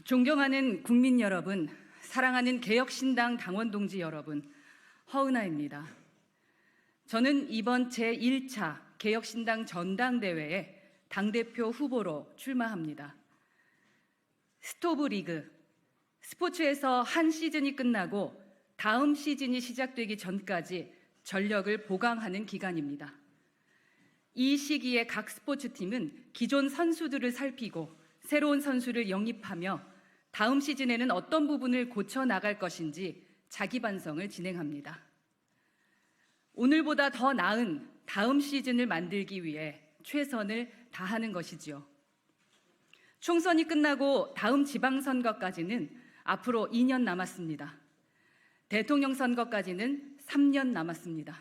존경하는 국민 여러분, 사랑하는 개혁신당 당원 동지 여러분, 허은하입니다. 저는 이번 제1차 개혁신당 전당대회에 당대표 후보로 출마합니다. 스토브 리그, 스포츠에서 한 시즌이 끝나고 다음 시즌이 시작되기 전까지 전력을 보강하는 기간입니다. 이 시기에 각 스포츠팀은 기존 선수들을 살피고 새로운 선수를 영입하며 다음 시즌에는 어떤 부분을 고쳐 나갈 것인지 자기 반성을 진행합니다. 오늘보다 더 나은 다음 시즌을 만들기 위해 최선을 다하는 것이지요. 총선이 끝나고 다음 지방선거까지는 앞으로 2년 남았습니다. 대통령 선거까지는 3년 남았습니다.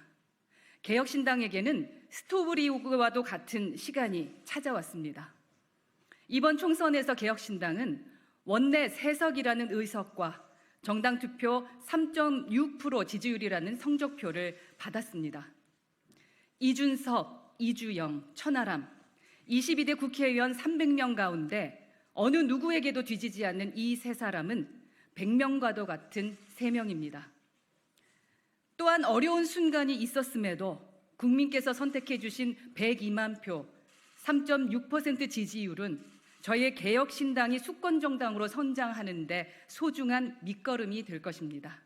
개혁신당에게는 스토브 리그와도 같은 시간이 찾아왔습니다. 이번 총선에서 개혁신당은 원내 3석이라는 의석과 정당 투표 3.6% 지지율이라는 성적표를 받았습니다. 이준석, 이주영, 천하람, 22대 국회의원 300명 가운데 어느 누구에게도 뒤지지 않는 이 3사람은 100명과도 같은 3명입니다. 또한 어려운 순간이 있었음에도 국민께서 선택해 주신 102만 표, 3.6% 지지율은 저희의 개혁신당이 수권정당으로 선장하는 데 소중한 밑거름이 될 것입니다.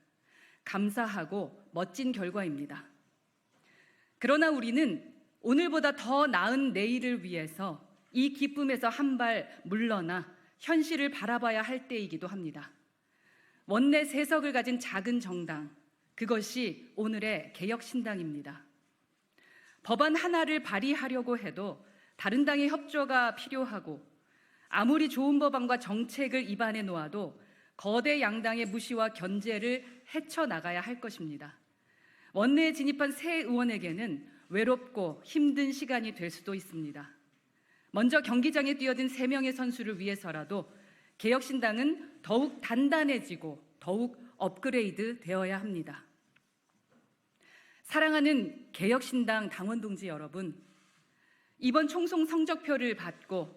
감사하고 멋진 결과입니다. 그러나 우리는 오늘보다 더 나은 내일을 위해서 이 기쁨에서 한 발 물러나 현실을 바라봐야 할 때이기도 합니다. 원내 3석을 가진 작은 정당, 그것이 오늘의 개혁신당입니다. 법안 하나를 발의하려고 해도 다른 당의 협조가 필요하고 아무리 좋은 법안과 정책을 입안에 놓아도 거대 양당의 무시와 견제를 헤쳐나가야 할 것입니다. 원내에 진입한 새 의원에게는 외롭고 힘든 시간이 될 수도 있습니다. 먼저 경기장에 뛰어든 3명의 선수를 위해서라도 개혁신당은 더욱 단단해지고 더욱 업그레이드 되어야 합니다. 사랑하는 개혁신당 당원 동지 여러분, 이번 총선 성적표를 받고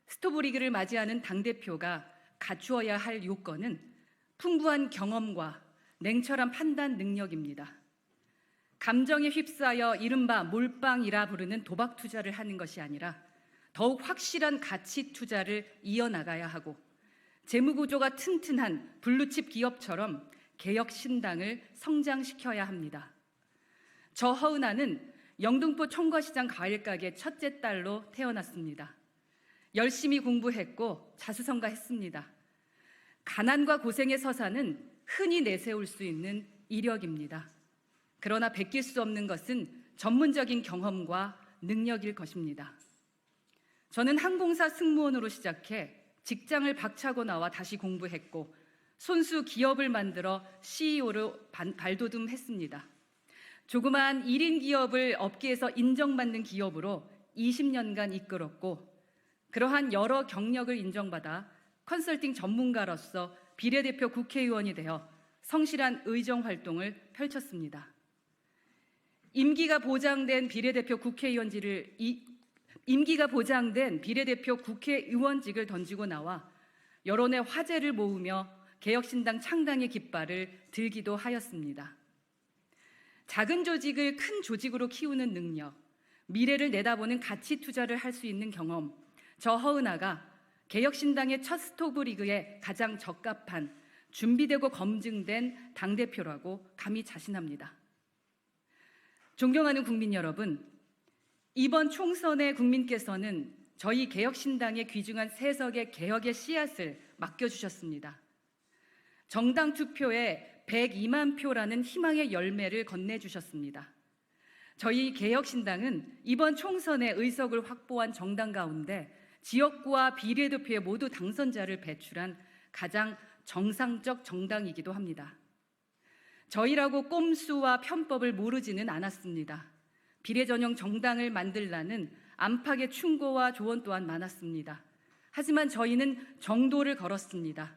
스토브 리그를 맞이하는 당대표가 갖추어야 할 요건은 풍부한 경험과 냉철한 판단 능력입니다. 감정에 휩싸여 이른바 몰빵이라 부르는 도박 투자를 하는 것이 아니라 더욱 확실한 가치 투자를 이어나가야 하고 재무구조가 튼튼한 블루칩 기업처럼 개혁신당을 성장시켜야 합니다. 저 허은하는 영등포 청과시장 과일가게 첫째 딸로 태어났습니다. 열심히 공부했고 자수성가했습니다. 가난과 고생의 서사는 흔히 내세울 수 있는 이력입니다. 그러나 베낄 수 없는 것은 전문적인 경험과 능력일 것입니다. 저는 항공사 승무원으로 시작해 직장을 박차고 나와 다시 공부했고 손수 기업을 만들어 CEO로 발돋움했습니다. 조그마한 1인 기업을 업계에서 인정받는 기업으로 20년간 이끌었고 그러한 여러 경력을 인정받아 컨설팅 전문가로서 비례대표 국회의원이 되어 성실한 의정 활동을 펼쳤습니다. 임기가 보장된 비례대표 국회의원직을 던지고 나와 여론의 화제를 모으며 개혁신당 창당의 깃발을 들기도 하였습니다. 작은 조직을 큰 조직으로 키우는 능력, 미래를 내다보는 가치 투자를 할 수 있는 경험, 저 허은하가 개혁신당의 첫 스토브 리그에 가장 적합한 준비되고 검증된 당대표라고 감히 자신합니다. 존경하는 국민 여러분, 이번 총선에 국민께서는 저희 개혁신당의 귀중한 3석의 개혁의 씨앗을 맡겨주셨습니다. 정당 투표에 102만 표라는 희망의 열매를 건네주셨습니다. 저희 개혁신당은 이번 총선에 의석을 확보한 정당 가운데 지역구와 비례대표에 모두 당선자를 배출한 가장 정상적 정당이기도 합니다. 저희라고 꼼수와 편법을 모르지는 않았습니다. 비례전형 정당을 만들라는 안팎의 충고와 조언 또한 많았습니다. 하지만 저희는 정도를 걸었습니다.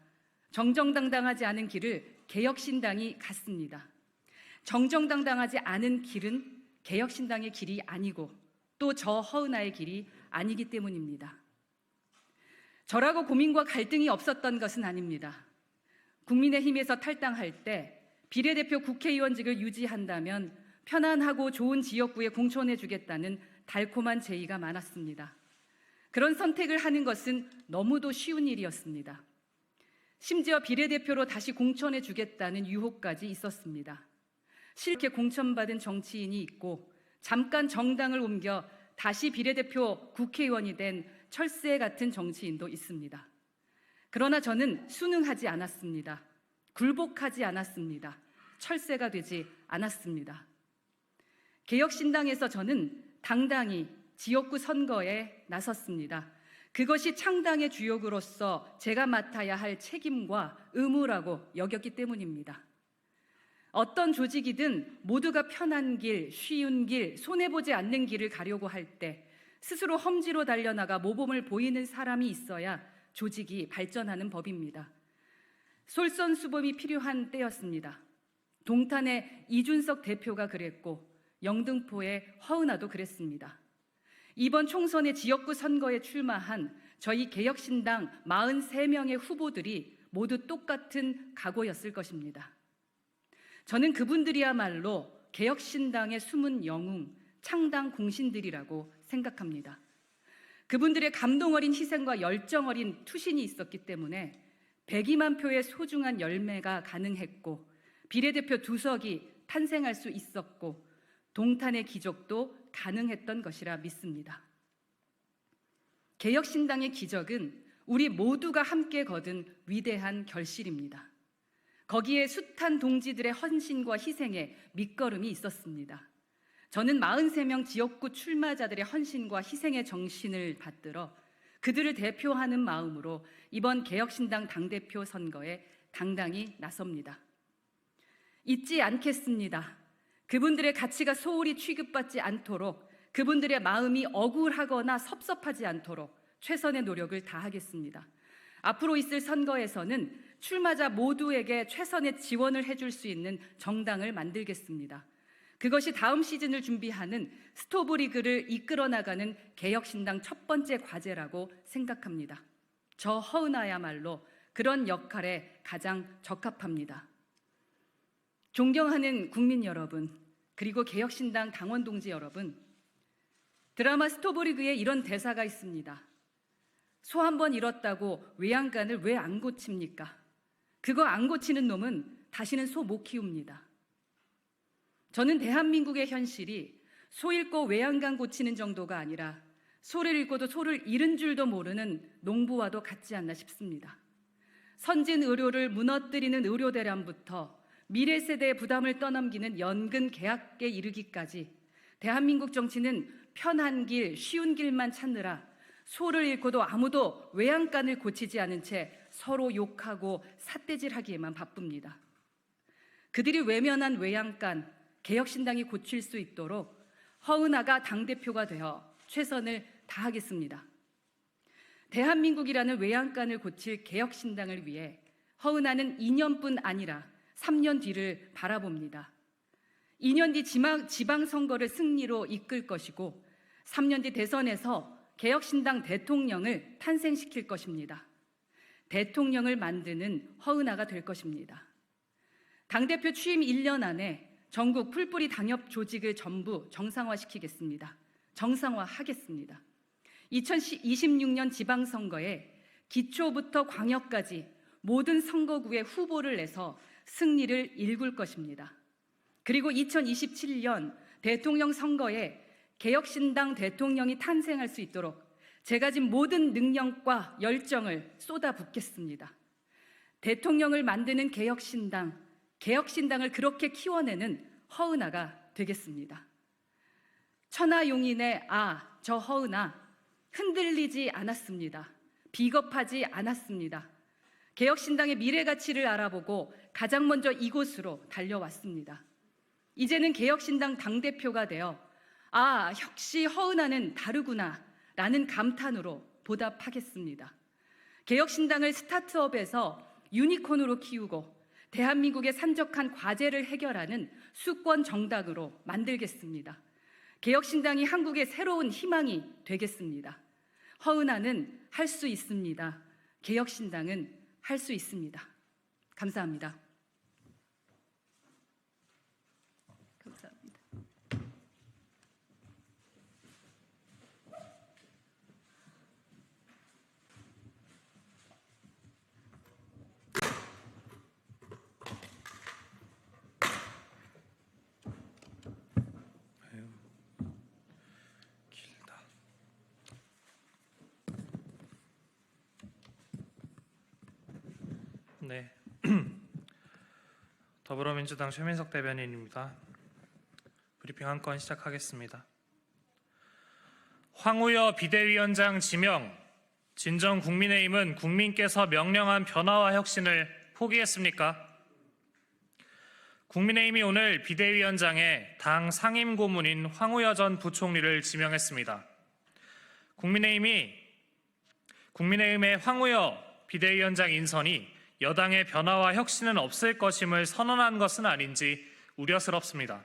정정당당하지 않은 길을 개혁신당이 갔습니다. 정정당당하지 않은 길은 개혁신당의 길이 아니고 또 저 허은하의 길이 아니기 때문입니다. 저라고 고민과 갈등이 없었던 것은 아닙니다. 국민의힘에서 탈당할 때 비례대표 국회의원직을 유지한다면 편안하고 좋은 지역구에 공천해 주겠다는 달콤한 제의가 많았습니다. 그런 선택을 하는 것은 너무도 쉬운 일이었습니다. 심지어 비례대표로 다시 공천해 주겠다는 유혹까지 있었습니다. 실제 공천받은 정치인이 있고 잠깐 정당을 옮겨 다시 비례대표 국회의원이 된 철새 같은 정치인도 있습니다. 그러나 저는 순응하지 않았습니다. 굴복하지 않았습니다. 철새가 되지 않았습니다. 개혁신당에서 저는 당당히 지역구 선거에 나섰습니다. 그것이 창당의 주역으로서 제가 맡아야 할 책임과 의무라고 여겼기 때문입니다. 어떤 조직이든 모두가 편한 길, 쉬운 길, 손해보지 않는 길을 가려고 할 때 스스로 험지로 달려나가 모범을 보이는 사람이 있어야 조직이 발전하는 법입니다. 솔선수범이 필요한 때였습니다. 동탄의 이준석 대표가 그랬고 영등포의 허은하도 그랬습니다. 이번 총선의 지역구 선거에 출마한 저희 개혁신당 43명의 후보들이 모두 똑같은 각오였을 것입니다. 저는 그분들이야말로 개혁신당의 숨은 영웅, 창당 공신들이라고 생각합니다. 그분들의 감동 어린 희생과 열정 어린 투신이 있었기 때문에 102만 표의 소중한 열매가 가능했고 비례대표 2석이 탄생할 수 있었고 동탄의 기적도 가능했던 것이라 믿습니다. 개혁신당의 기적은 우리 모두가 함께 거둔 위대한 결실입니다. 거기에 숱한 동지들의 헌신과 희생에 밑거름이 있었습니다. 저는 43명 지역구 출마자들의 헌신과 희생의 정신을 받들어 그들을 대표하는 마음으로 이번 개혁신당 당대표 선거에 당당히 나섭니다. 잊지 않겠습니다. 그분들의 가치가 소홀히 취급받지 않도록, 그분들의 마음이 억울하거나 섭섭하지 않도록 최선의 노력을 다하겠습니다. 앞으로 있을 선거에서는 출마자 모두에게 최선의 지원을 해줄 수 있는 정당을 만들겠습니다. 그것이 다음 시즌을 준비하는 스토브리그를 이끌어 나가는 개혁신당 첫 번째 과제라고 생각합니다. 저 허은하야말로 그런 역할에 가장 적합합니다. 존경하는 국민 여러분, 그리고 개혁신당 당원 동지 여러분, 드라마 스토브리그에 이런 대사가 있습니다. 소 한 번 잃었다고 외양간을 왜 안 고칩니까? 그거 안 고치는 놈은 다시는 소 못 키웁니다. 저는 대한민국의 현실이 소 잃고 외양간 고치는 정도가 아니라 소를 잃고도 소를 잃은 줄도 모르는 농부와도 같지 않나 싶습니다. 선진 의료를 무너뜨리는 의료 대란부터 미래 세대의 부담을 떠넘기는 연금 계약에 이르기까지 대한민국 정치는 편한 길, 쉬운 길만 찾느라 소를 잃고도 아무도 외양간을 고치지 않은 채 서로 욕하고 삿대질하기에만 바쁩니다. 그들이 외면한 외양간, 개혁신당이 고칠 수 있도록 허은하가 당대표가 되어 최선을 다하겠습니다. 대한민국이라는 외양간을 고칠 개혁신당을 위해 허은하는 2년뿐 아니라 3년 뒤를 바라봅니다. 2년 뒤 지방선거를 승리로 이끌 것이고 3년 뒤 대선에서 개혁신당 대통령을 탄생시킬 것입니다. 대통령을 만드는 허은하가 될 것입니다. 당대표 취임 1년 안에 전국 풀뿌리 당협 조직을 전부 정상화시키겠습니다. 정상화하겠습니다. 2026년 지방선거에 기초부터 광역까지 모든 선거구에 후보를 내서 승리를 일굴 것입니다. 그리고 2027년 대통령 선거에 개혁신당 대통령이 탄생할 수 있도록 제가 가진 모든 능력과 열정을 쏟아붓겠습니다. 대통령을 만드는 개혁신당, 개혁신당을 그렇게 키워내는 허은하가 되겠습니다. 천하용인의 저 허은하, 흔들리지 않았습니다. 비겁하지 않았습니다. 개혁신당의 미래 가치를 알아보고 가장 먼저 이곳으로 달려왔습니다. 이제는 개혁신당 당대표가 되어 역시 허은하는 다르구나 라는 감탄으로 보답하겠습니다. 개혁신당을 스타트업에서 유니콘으로 키우고 대한민국의 산적한 과제를 해결하는 수권 정당으로 만들겠습니다. 개혁신당이 한국의 새로운 희망이 되겠습니다. 허은하는 할 수 있습니다. 개혁신당은 할 수 있습니다. 감사합니다. 감사합니다. 네, 더불어민주당 최민석 대변인입니다. 브리핑 한 건 시작하겠습니다. 황우여 비대위원장 지명, 진정 국민의힘은 국민께서 명령한 변화와 혁신을 포기했습니까? 국민의힘이 오늘 비대위원장에 당 상임고문인 황우여 전 부총리를 지명했습니다. 국민의힘의 황우여 비대위원장 인선이 여당의 변화와 혁신은 없을 것임을 선언한 것은 아닌지 우려스럽습니다.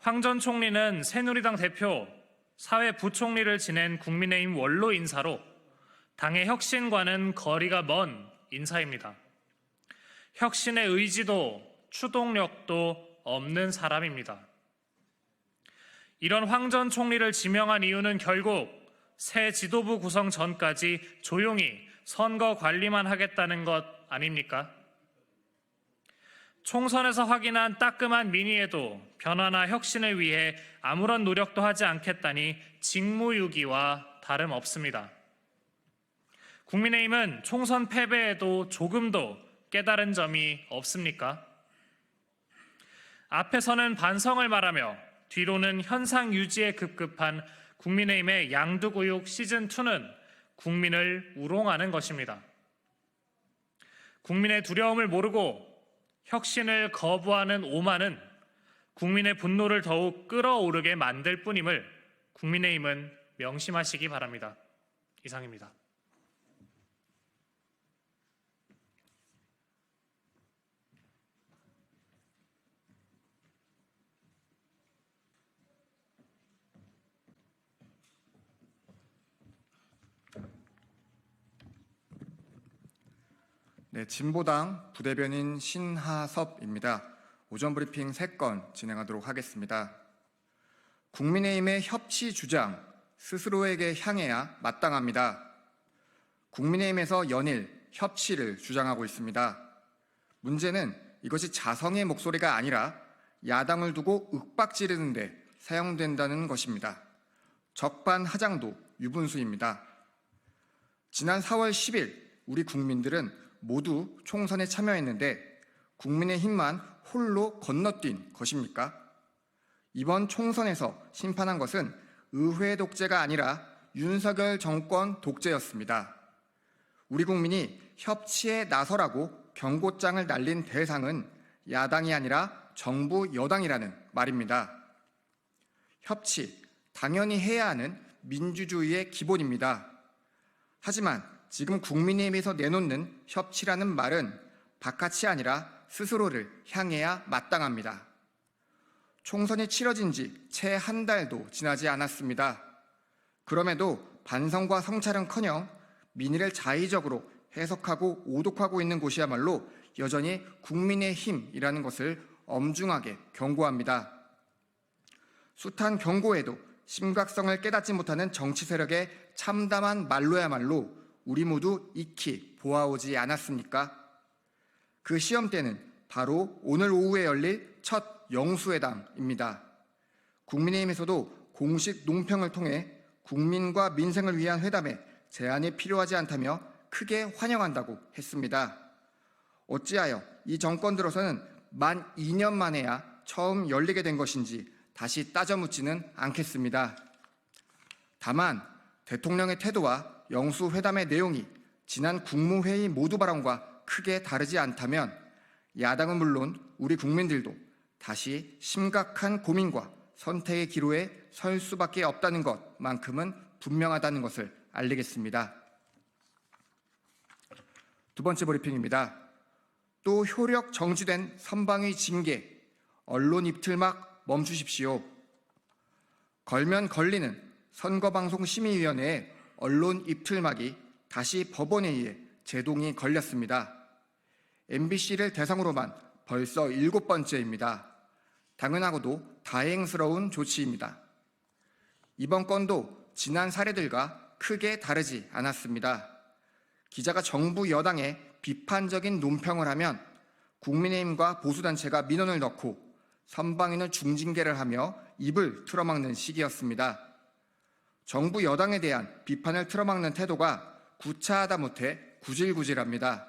황 전 총리는 새누리당 대표, 사회 부총리를 지낸 국민의힘 원로 인사로 당의 혁신과는 거리가 먼 인사입니다. 혁신의 의지도 추동력도 없는 사람입니다. 이런 황 전 총리를 지명한 이유는 결국 새 지도부 구성 전까지 조용히 선거 관리만 하겠다는 것 아닙니까? 총선에서 확인한 따끔한 민의에도 변화나 혁신을 위해 아무런 노력도 하지 않겠다니 직무유기와 다름없습니다. 국민의힘은 총선 패배에도 조금도 깨달은 점이 없습니까? 앞에서는 반성을 말하며 뒤로는 현상 유지에 급급한 국민의힘의 양두구육 시즌2는 국민을 우롱하는 것입니다. 국민의 두려움을 모르고 혁신을 거부하는 오만은 국민의 분노를 더욱 끌어오르게 만들 뿐임을 국민의힘은 명심하시기 바랍니다. 이상입니다. 네, 진보당 부대변인 신하섭입니다. 오전 브리핑 3건 진행하도록 하겠습니다. 국민의힘의 협치 주장, 스스로에게 향해야 마땅합니다. 국민의힘에서 연일 협치를 주장하고 있습니다. 문제는 이것이 자성의 목소리가 아니라 야당을 두고 윽박지르는 데 사용된다는 것입니다. 적반하장도 유분수입니다. 지난 4월 10일 우리 국민들은 모두 총선에 참여했는데 국민의힘만 홀로 건너뛴 것입니까? 이번 총선에서 심판한 것은 의회 독재가 아니라 윤석열 정권 독재였습니다. 우리 국민이 협치에 나서라고 경고장을 날린 대상은 야당이 아니라 정부 여당이라는 말입니다. 협치, 당연히 해야 하는 민주주의의 기본입니다. 하지만 지금 국민의힘에서 내놓는 협치라는 말은 바깥이 아니라 스스로를 향해야 마땅합니다. 총선이 치러진 지 채 한 달도 지나지 않았습니다. 그럼에도 반성과 성찰은커녕 민의를 자의적으로 해석하고 오독하고 있는 곳이야말로 여전히 국민의힘이라는 것을 엄중하게 경고합니다. 숱한 경고에도 심각성을 깨닫지 못하는 정치 세력의 참담한 말로야말로 우리 모두 익히 보아오지 않았습니까? 그 시험대는 바로 오늘 오후에 열릴 첫 영수회담입니다. 국민의힘에서도 공식 논평을 통해 국민과 민생을 위한 회담에 제한이 필요하지 않다며 크게 환영한다고 했습니다. 어찌하여 이 정권 들어서는 만 2년 만에야 처음 열리게 된 것인지 다시 따져 묻지는 않겠습니다. 다만 대통령의 태도와 영수회담의 내용이 지난 국무회의 모두 발언과 크게 다르지 않다면 야당은 물론 우리 국민들도 다시 심각한 고민과 선택의 기로에 설 수밖에 없다는 것만큼은 분명하다는 것을 알리겠습니다. 두 번째 브리핑입니다. 또 효력 정지된 선방위 징계, 언론 입틀막 멈추십시오. 걸면 걸리는 선거방송심의위원회의 언론 입틀막이 다시 법원에 의해 제동이 걸렸습니다. MBC를 대상으로만 벌써 7번째입니다. 당연하고도 다행스러운 조치입니다. 이번 건도 지난 사례들과 크게 다르지 않았습니다. 기자가 정부 여당에 비판적인 논평을 하면 국민의힘과 보수단체가 민원을 넣고 선방위는 중징계를 하며 입을 틀어막는 시기였습니다. 정부 여당에 대한 비판을 틀어막는 태도가 구차하다 못해 구질구질합니다.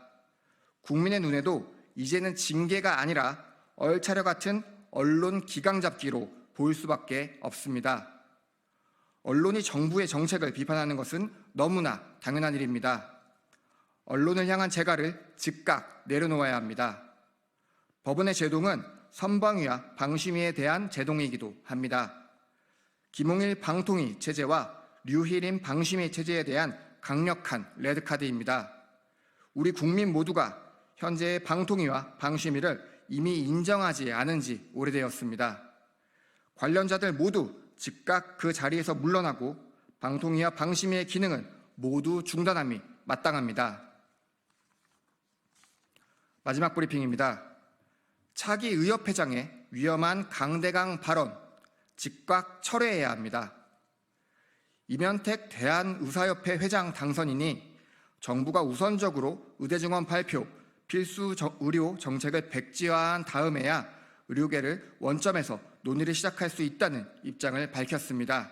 국민의 눈에도 이제는 징계가 아니라 얼차려 같은 언론 기강잡기로 보일 수밖에 없습니다. 언론이 정부의 정책을 비판하는 것은 너무나 당연한 일입니다. 언론을 향한 재갈을 즉각 내려놓아야 합니다. 법원의 제동은 선방위와 방심위에 대한 제동이기도 합니다. 김홍일 방통위 체제와 류희림 방심위 체제에 대한 강력한 레드카드입니다. 우리 국민 모두가 현재의 방통위와 방심위를 이미 인정하지 않은 지 오래되었습니다. 관련자들 모두 즉각 그 자리에서 물러나고 방통위와 방심위의 기능을 모두 중단함이 마땅합니다. 마지막 브리핑입니다. 차기 의협회장의 위험한 강대강 발언 즉각 철회해야 합니다. 이면택 대한의사협회 회장 당선인이 정부가 우선적으로 의대증원 발표, 필수 의료 정책을 백지화한 다음에야 의료계를 원점에서 논의를 시작할 수 있다는 입장을 밝혔습니다.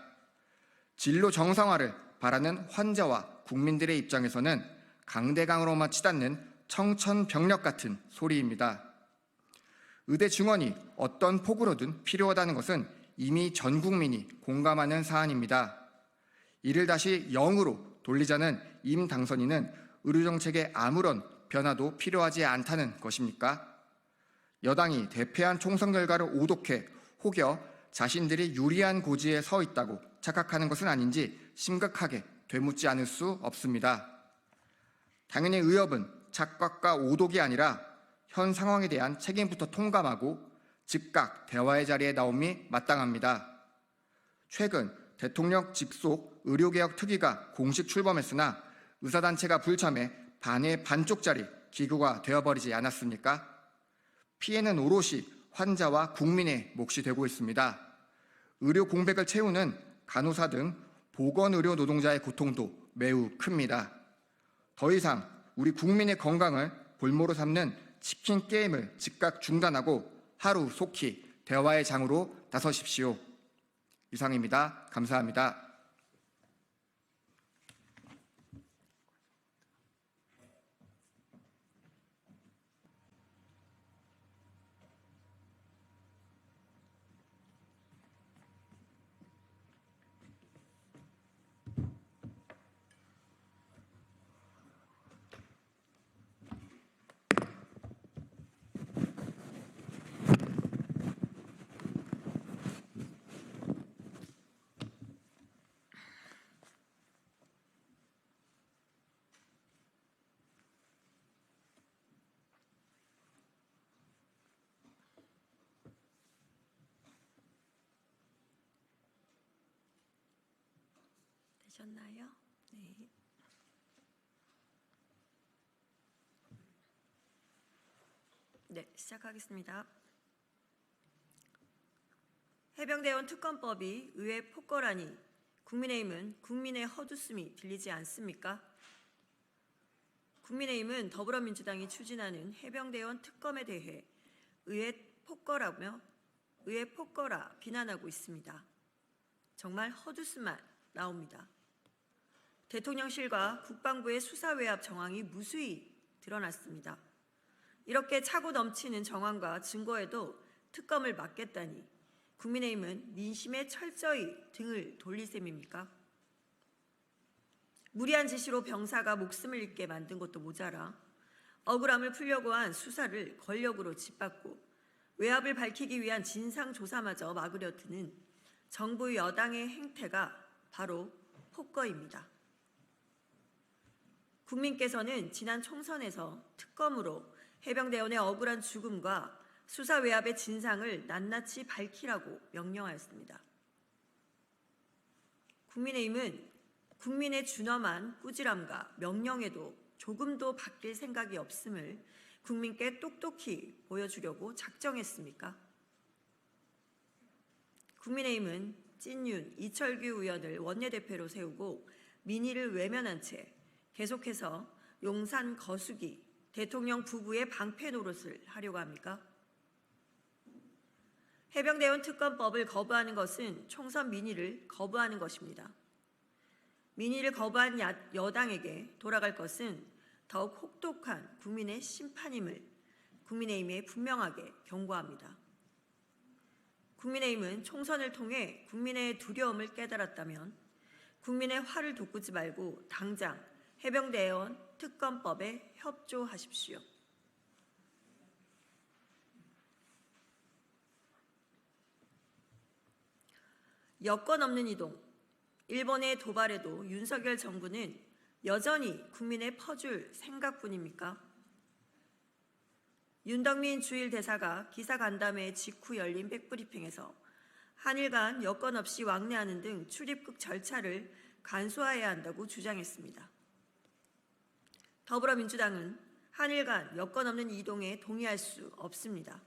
진로 정상화를 바라는 환자와 국민들의 입장에서는 강대강으로만 치닫는 청천벽력 같은 소리입니다. 의대 증원이 어떤 폭으로든 필요하다는 것은 이미 전 국민이 공감하는 사안입니다. 이를 다시 0으로 돌리자는 임 당선인은 의료정책에 아무런 변화도 필요하지 않다는 것입니까? 여당이 대패한 총선 결과를 오독해 혹여 자신들이 유리한 고지에 서 있다고 착각하는 것은 아닌지 심각하게 되묻지 않을 수 없습니다. 당연히 의협은 착각과 오독이 아니라 현 상황에 대한 책임부터 통감하고 즉각 대화의 자리에 나옴이 마땅합니다. 최근 대통령 직속 의료개혁 특위가 공식 출범했으나 의사단체가 불참해 반의 반쪽짜리 기구가 되어버리지 않았습니까? 피해는 오롯이 환자와 국민의 몫이 되고 있습니다. 의료 공백을 채우는 간호사 등 보건의료 노동자의 고통도 매우 큽니다. 더 이상 우리 국민의 건강을 볼모로 삼는 치킨 게임을 즉각 중단하고 하루 속히 대화의 장으로 나서십시오. 이상입니다. 감사합니다. 되셨나요? 네. 네, 시작하겠습니다. 해병대원 특검법이 의회 폭거라니 국민의힘은 국민의 헛웃음이 들리지 않습니까? 국민의힘은 더불어민주당이 추진하는 해병대원 특검에 대해 의회 폭거라 비난하고 있습니다. 정말 헛웃음만 나옵니다. 대통령실과 국방부의 수사 외압 정황이 무수히 드러났습니다. 이렇게 차고 넘치는 정황과 증거에도 특검을 막겠다니 국민의힘은 민심에 철저히 등을 돌릴 셈입니까? 무리한 지시로 병사가 목숨을 잃게 만든 것도 모자라 억울함을 풀려고 한 수사를 권력으로 짓밟고 외압을 밝히기 위한 진상조사마저 막으려 드는 정부 여당의 행태가 바로 폭거입니다. 국민께서는 지난 총선에서 특검으로 해병대원의 억울한 죽음과 수사 외압의 진상을 낱낱이 밝히라고 명령하였습니다. 국민의힘은 국민의 준엄한 꾸지람과 명령에도 조금도 바뀔 생각이 없음을 국민께 똑똑히 보여주려고 작정했습니까? 국민의힘은 찐윤, 이철규 의원을 원내대표로 세우고 민의를 외면한 채 계속해서 용산 거수기, 대통령 부부의 방패 노릇을 하려고 합니까? 해병대원 특검법을 거부하는 것은 총선 민의를 거부하는 것입니다. 민의를 거부한 여당에게 돌아갈 것은 더욱 혹독한 국민의 심판임을 국민의힘에 분명하게 경고합니다. 국민의힘은 총선을 통해 국민의 두려움을 깨달았다면 국민의 화를 돋구지 말고 당장 해병대원 특검법에 협조하십시오. 여건 없는 이동, 일본의 도발에도 윤석열 정부는 여전히 국민에 퍼줄 생각뿐입니까? 윤덕민 주일 대사가 기사 간담회 직후 열린 백브리핑에서 한일 간 여건 없이 왕래하는 등 출입국 절차를 간소화해야 한다고 주장했습니다. 더불어민주당은 한일 간 여건 없는 이동에 동의할 수 없습니다.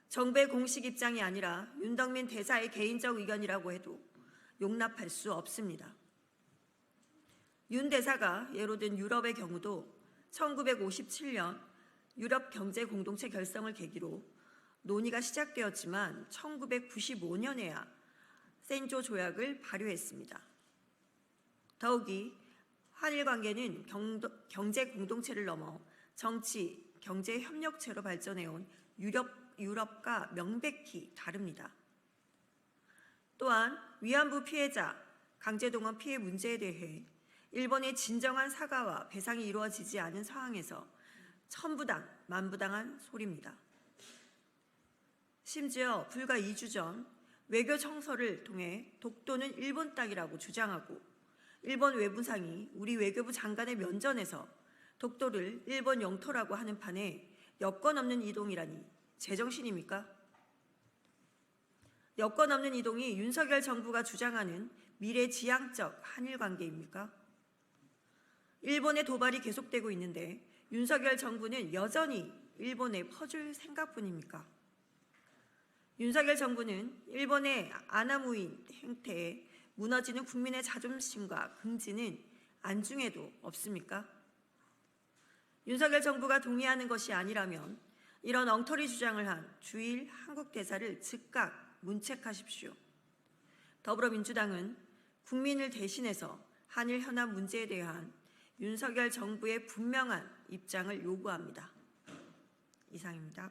정부의 공식 입장이 아니라 윤덕민 대사의 개인적 의견이라고 해도 용납할 수 없습니다. 윤 대사가 예로 든 유럽의 경우도 1957년 유럽 경제 공동체 결성을 계기로 논의가 시작되었지만 1995년에야 센조 조약을 발효했습니다. 더욱이 한일 관계는 경제 공동체를 넘어 정치, 경제 협력체로 발전해온 유럽과 명백히 다릅니다. 또한 위안부 피해자, 강제동원 피해 문제에 대해 일본의 진정한 사과와 배상이 이루어지지 않은 상황에서 천부당, 만부당한 소리입니다. 심지어 불과 2주 전 외교 청서를 통해 독도는 일본 땅이라고 주장하고 일본 외무상이 우리 외교부 장관의 면전에서 독도를 일본 영토라고 하는 판에 여건 없는 이동이라니 제정신입니까? 여건 없는 이동이 윤석열 정부가 주장하는 미래지향적 한일 관계입니까? 일본의 도발이 계속되고 있는데 윤석열 정부는 여전히 일본에 퍼줄 생각뿐입니까? 윤석열 정부는 일본의 아나무인 행태에 무너지는 국민의 자존심과 긍지는 안중에도 없습니까? 윤석열 정부가 동의하는 것이 아니라면 이런 엉터리 주장을 한 주일 한국 대사를 즉각 문책하십시오. 더불어민주당은 국민을 대신해서 한일 현안 문제에 대한 윤석열 정부의 분명한 입장을 요구합니다. 이상입니다.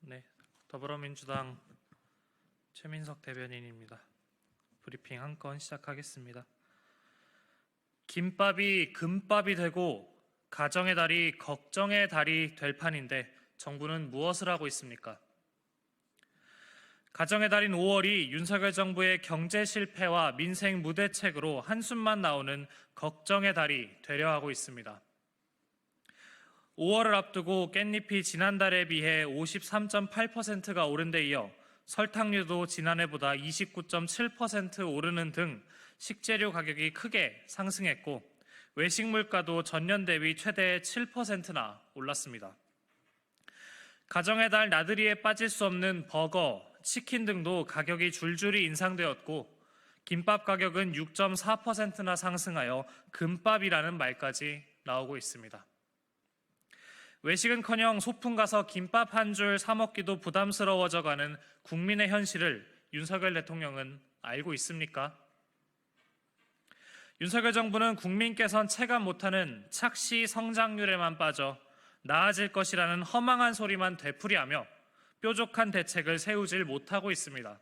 네, 더불어민주당 최민석 대변인입니다. 브리핑 한 건 시작하겠습니다. 김밥이 금밥이 되고 가정의 달이 걱정의 달이 될 판인데 정부는 무엇을 하고 있습니까? 가정의 달인 5월이 윤석열 정부의 경제 실패와 민생 무대책으로 한숨만 나오는 걱정의 달이 되려 하고 있습니다. 5월을 앞두고 깻잎이 지난달에 비해 53.8%가 오른 데 이어 설탕류도 지난해보다 29.7% 오르는 등 식재료 가격이 크게 상승했고 외식 물가도 전년 대비 최대 7%나 올랐습니다. 가정의 달 나들이에 빠질 수 없는 버거, 치킨 등도 가격이 줄줄이 인상되었고 김밥 가격은 6.4%나 상승하여 금밥이라는 말까지 나오고 있습니다. 외식은커녕 소풍 가서 김밥 한 줄 사 먹기도 부담스러워져가는 국민의 현실을 윤석열 대통령은 알고 있습니까? 윤석열 정부는 국민께선 체감 못하는 착시 성장률에만 빠져 나아질 것이라는 허망한 소리만 되풀이하며 뾰족한 대책을 세우질 못하고 있습니다.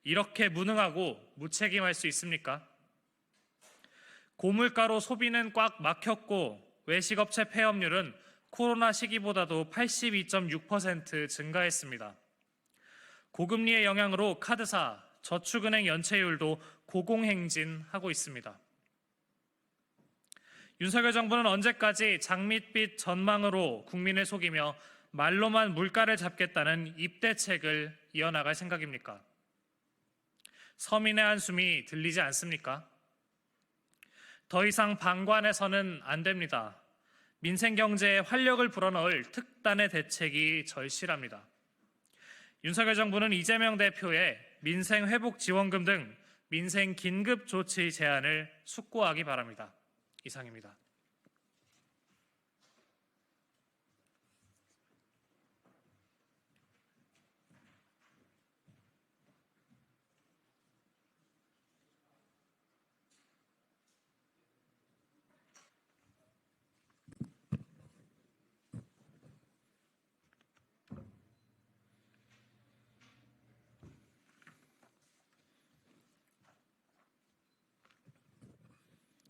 이렇게 무능하고 무책임할 수 있습니까? 고물가로 소비는 꽉 막혔고 외식업체 폐업률은 코로나 시기보다도 82.6% 증가했습니다. 고금리의 영향으로 카드사, 저축은행 연체율도 고공행진하고 있습니다. 윤석열 정부는 언제까지 장밋빛 전망으로 국민을 속이며 말로만 물가를 잡겠다는 입대책을 이어나갈 생각입니까? 서민의 한숨이 들리지 않습니까? 더 이상 방관해서는 안 됩니다. 민생경제에 활력을 불어넣을 특단의 대책이 절실합니다. 윤석열 정부는 이재명 대표의 민생회복지원금 등 민생 긴급 조치 제안을 숙고하기 바랍니다. 이상입니다.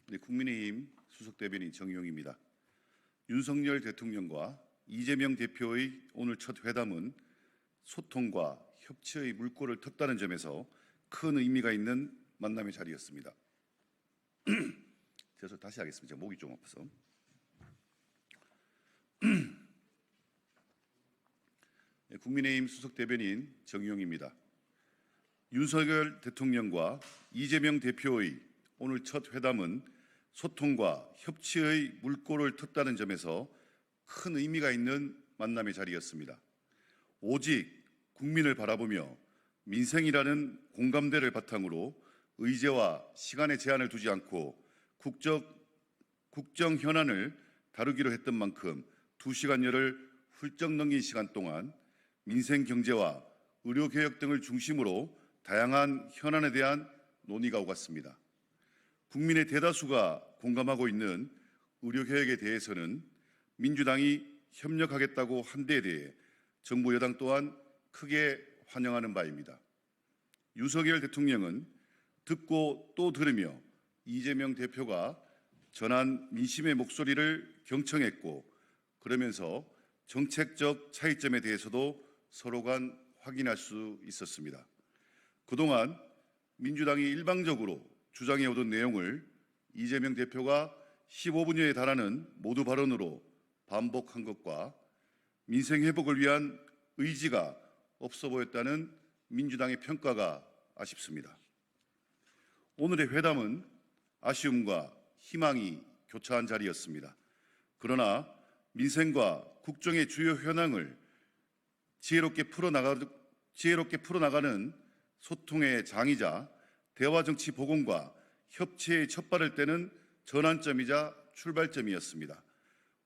네, 국민의힘 수석대변인 정의용입니다. 윤석열 대통령과 이재명 대표의 오늘 첫 회담은 소통과 협치의 물꼬를 텄다는 점에서 큰 의미가 있는 만남의 자리였습니다. 제가 다시 하겠습니다. 제가 목이 좀 아파서. 네, 국민의힘 수석대변인 정의용입니다. 윤석열 대통령과 이재명 대표의 오늘 첫 회담은 소통과 협치의 물꼬를 텄다는 점에서 큰 의미가 있는 만남의 자리였습니다. 오직 국민을 바라보며 민생이라는 공감대를 바탕으로 의제와 시간의 제한을 두지 않고 국정 현안을 다루기로 했던 만큼 2시간여를 훌쩍 넘긴 시간 동안 민생 경제와 의료개혁 등을 중심으로 다양한 현안에 대한 논의가 오갔습니다. 국민의 대다수가 공감하고 있는 의료개혁에 대해서는 민주당이 협력하겠다고 한 데에 대해 정부 여당 또한 크게 환영하는 바입니다. 윤석열 대통령은 듣고 또 들으며 이재명 대표가 전한 민심의 목소리를 경청했고 그러면서 정책적 차이점에 대해서도 서로 간 확인할 수 있었습니다. 그동안 민주당이 일방적으로 주장해오던 내용을 이재명 대표가 15분여에 달하는 모두 발언으로 반복한 것과 민생 회복을 위한 의지가 없어 보였다는 민주당의 평가가 아쉽습니다. 오늘의 회담은 아쉬움과 희망이 교차한 자리였습니다. 그러나 민생과 국정의 주요 현황을 지혜롭게 풀어나가는 소통의 장이자 대화정치 복원과 협치의 첫발을 떼는 전환점이자 출발점이었습니다.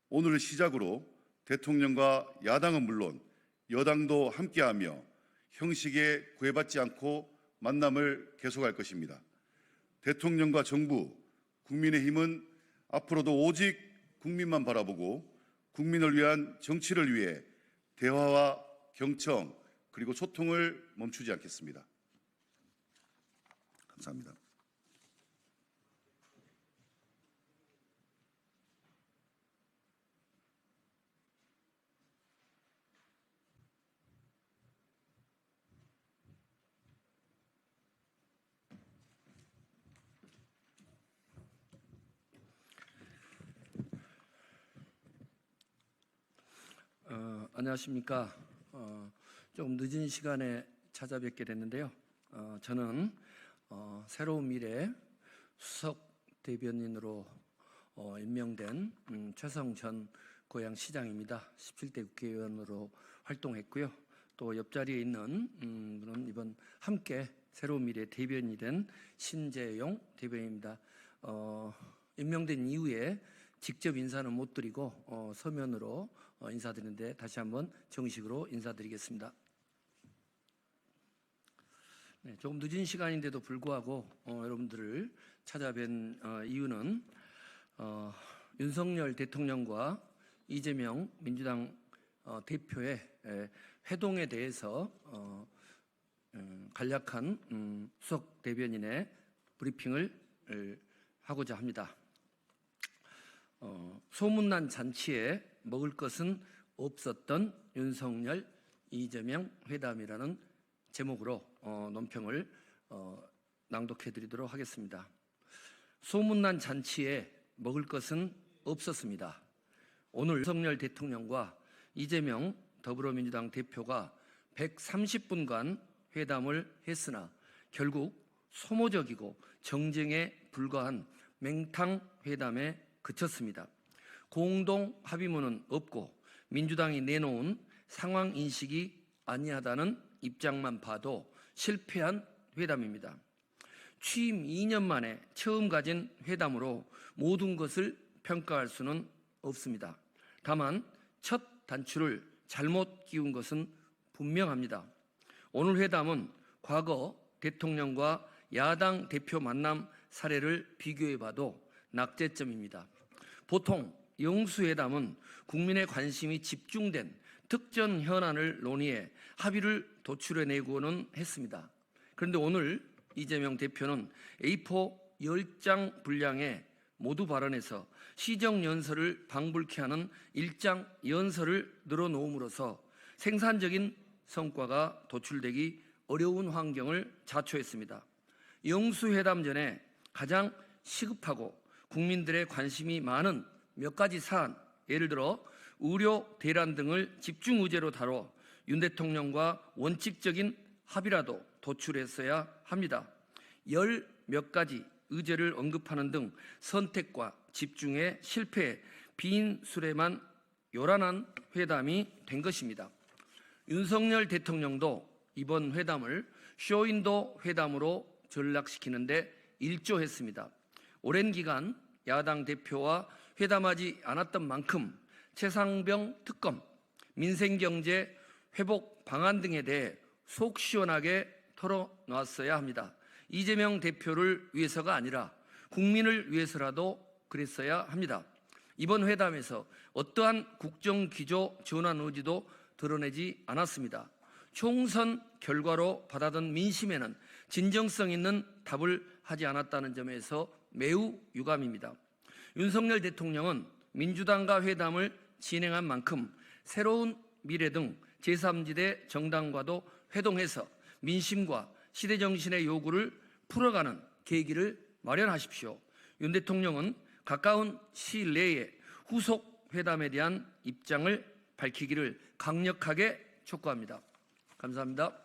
오늘을 시작으로 대통령과 야당은 물론 여당도 함께하며 형식에 구애받지 않고 만남을 계속할 것입니다. 대통령과 정부, 국민의힘은 앞으로도 오직 국민만 바라보고 국민을 위한 정치를 위해 대화와 경청 그리고 소통을 멈추지 않겠습니다. 감사합니다. 안녕하십니까. 조금 늦은 시간에 찾아뵙게 됐는데요. 저는 새로운 미래 수석 대변인으로 임명된 최성 전 고양시장입니다. 17대 국회의원으로 활동했고요. 또 옆자리에 있는 분은 이번 함께 새로운 미래 대변인이 된 신재용 대변인입니다. 임명된 이후에 직접 인사는 못 드리고 서면으로 인사드리는데 다시 한번 정식으로 인사드리겠습니다. 네, 조금 늦은 시간인데도 불구하고 여러분들을 찾아뵌 이유는 윤석열 대통령과 이재명 민주당 대표의 회동에 대해서 간략한 수석 대변인의 브리핑을 하고자 합니다. 소문난 잔치에 먹을 것은 없었던 윤석열 이재명 회담이라는 제목으로 논평을 낭독해 드리도록 하겠습니다. 소문난 잔치에 먹을 것은 없었습니다. 오늘 윤석열 대통령과 이재명 더불어민주당 대표가 130분간 회담을 했으나 결국 소모적이고 정쟁에 불과한 맹탕 회담에 그쳤습니다. 공동 합의문은 없고 민주당이 내놓은 상황 인식이 아니하다는 입장만 봐도 실패한 회담입니다. 취임 2년 만에 처음 가진 회담으로 모든 것을 평가할 수는 없습니다. 다만 첫 단추를 잘못 끼운 것은 분명합니다. 오늘 회담은 과거 대통령과 야당 대표 만남 사례를 비교해봐도 낙제점입니다. 보통 영수회담은 국민의 관심이 집중된 특정 현안을 논의해 합의를 도출해내고는 했습니다. 그런데 오늘 이재명 대표는 A4 10장 분량의 모두 발언에서 시정연설을 방불케 하는 일장 연설을 늘어놓음으로써 생산적인 성과가 도출되기 어려운 환경을 자초했습니다. 영수회담 전에 가장 시급하고 국민들의 관심이 많은 몇 가지 사안, 예를 들어 의료 대란 등을 집중 의제로 다뤄 윤 대통령과 원칙적인 합의라도 도출했어야 합니다. 열 몇 가지 의제를 언급하는 등 선택과 집중에 실패해 빈 술에만 요란한 회담이 된 것입니다. 윤석열 대통령도 이번 회담을 쇼윈도 회담으로 전락시키는데 일조했습니다. 오랜 기간 야당 대표와 회담하지 않았던 만큼 최상병 특검, 민생경제 회복 방안 등에 대해 속 시원하게 털어놨어야 합니다. 이재명 대표를 위해서가 아니라 국민을 위해서라도 그랬어야 합니다. 이번 회담에서 어떠한 국정기조 전환 의지도 드러내지 않았습니다. 총선 결과로 받아든 민심에는 진정성 있는 답을 하지 않았다는 점에서 매우 유감입니다. 윤석열 대통령은 민주당과 회담을 진행한 만큼 새로운 미래 등 제3지대 정당과도 회동해서 민심과 시대정신의 요구를 풀어가는 계기를 마련하십시오. 윤 대통령은 가까운 시일 내에 후속 회담에 대한 입장을 밝히기를 강력하게 촉구합니다. 감사합니다.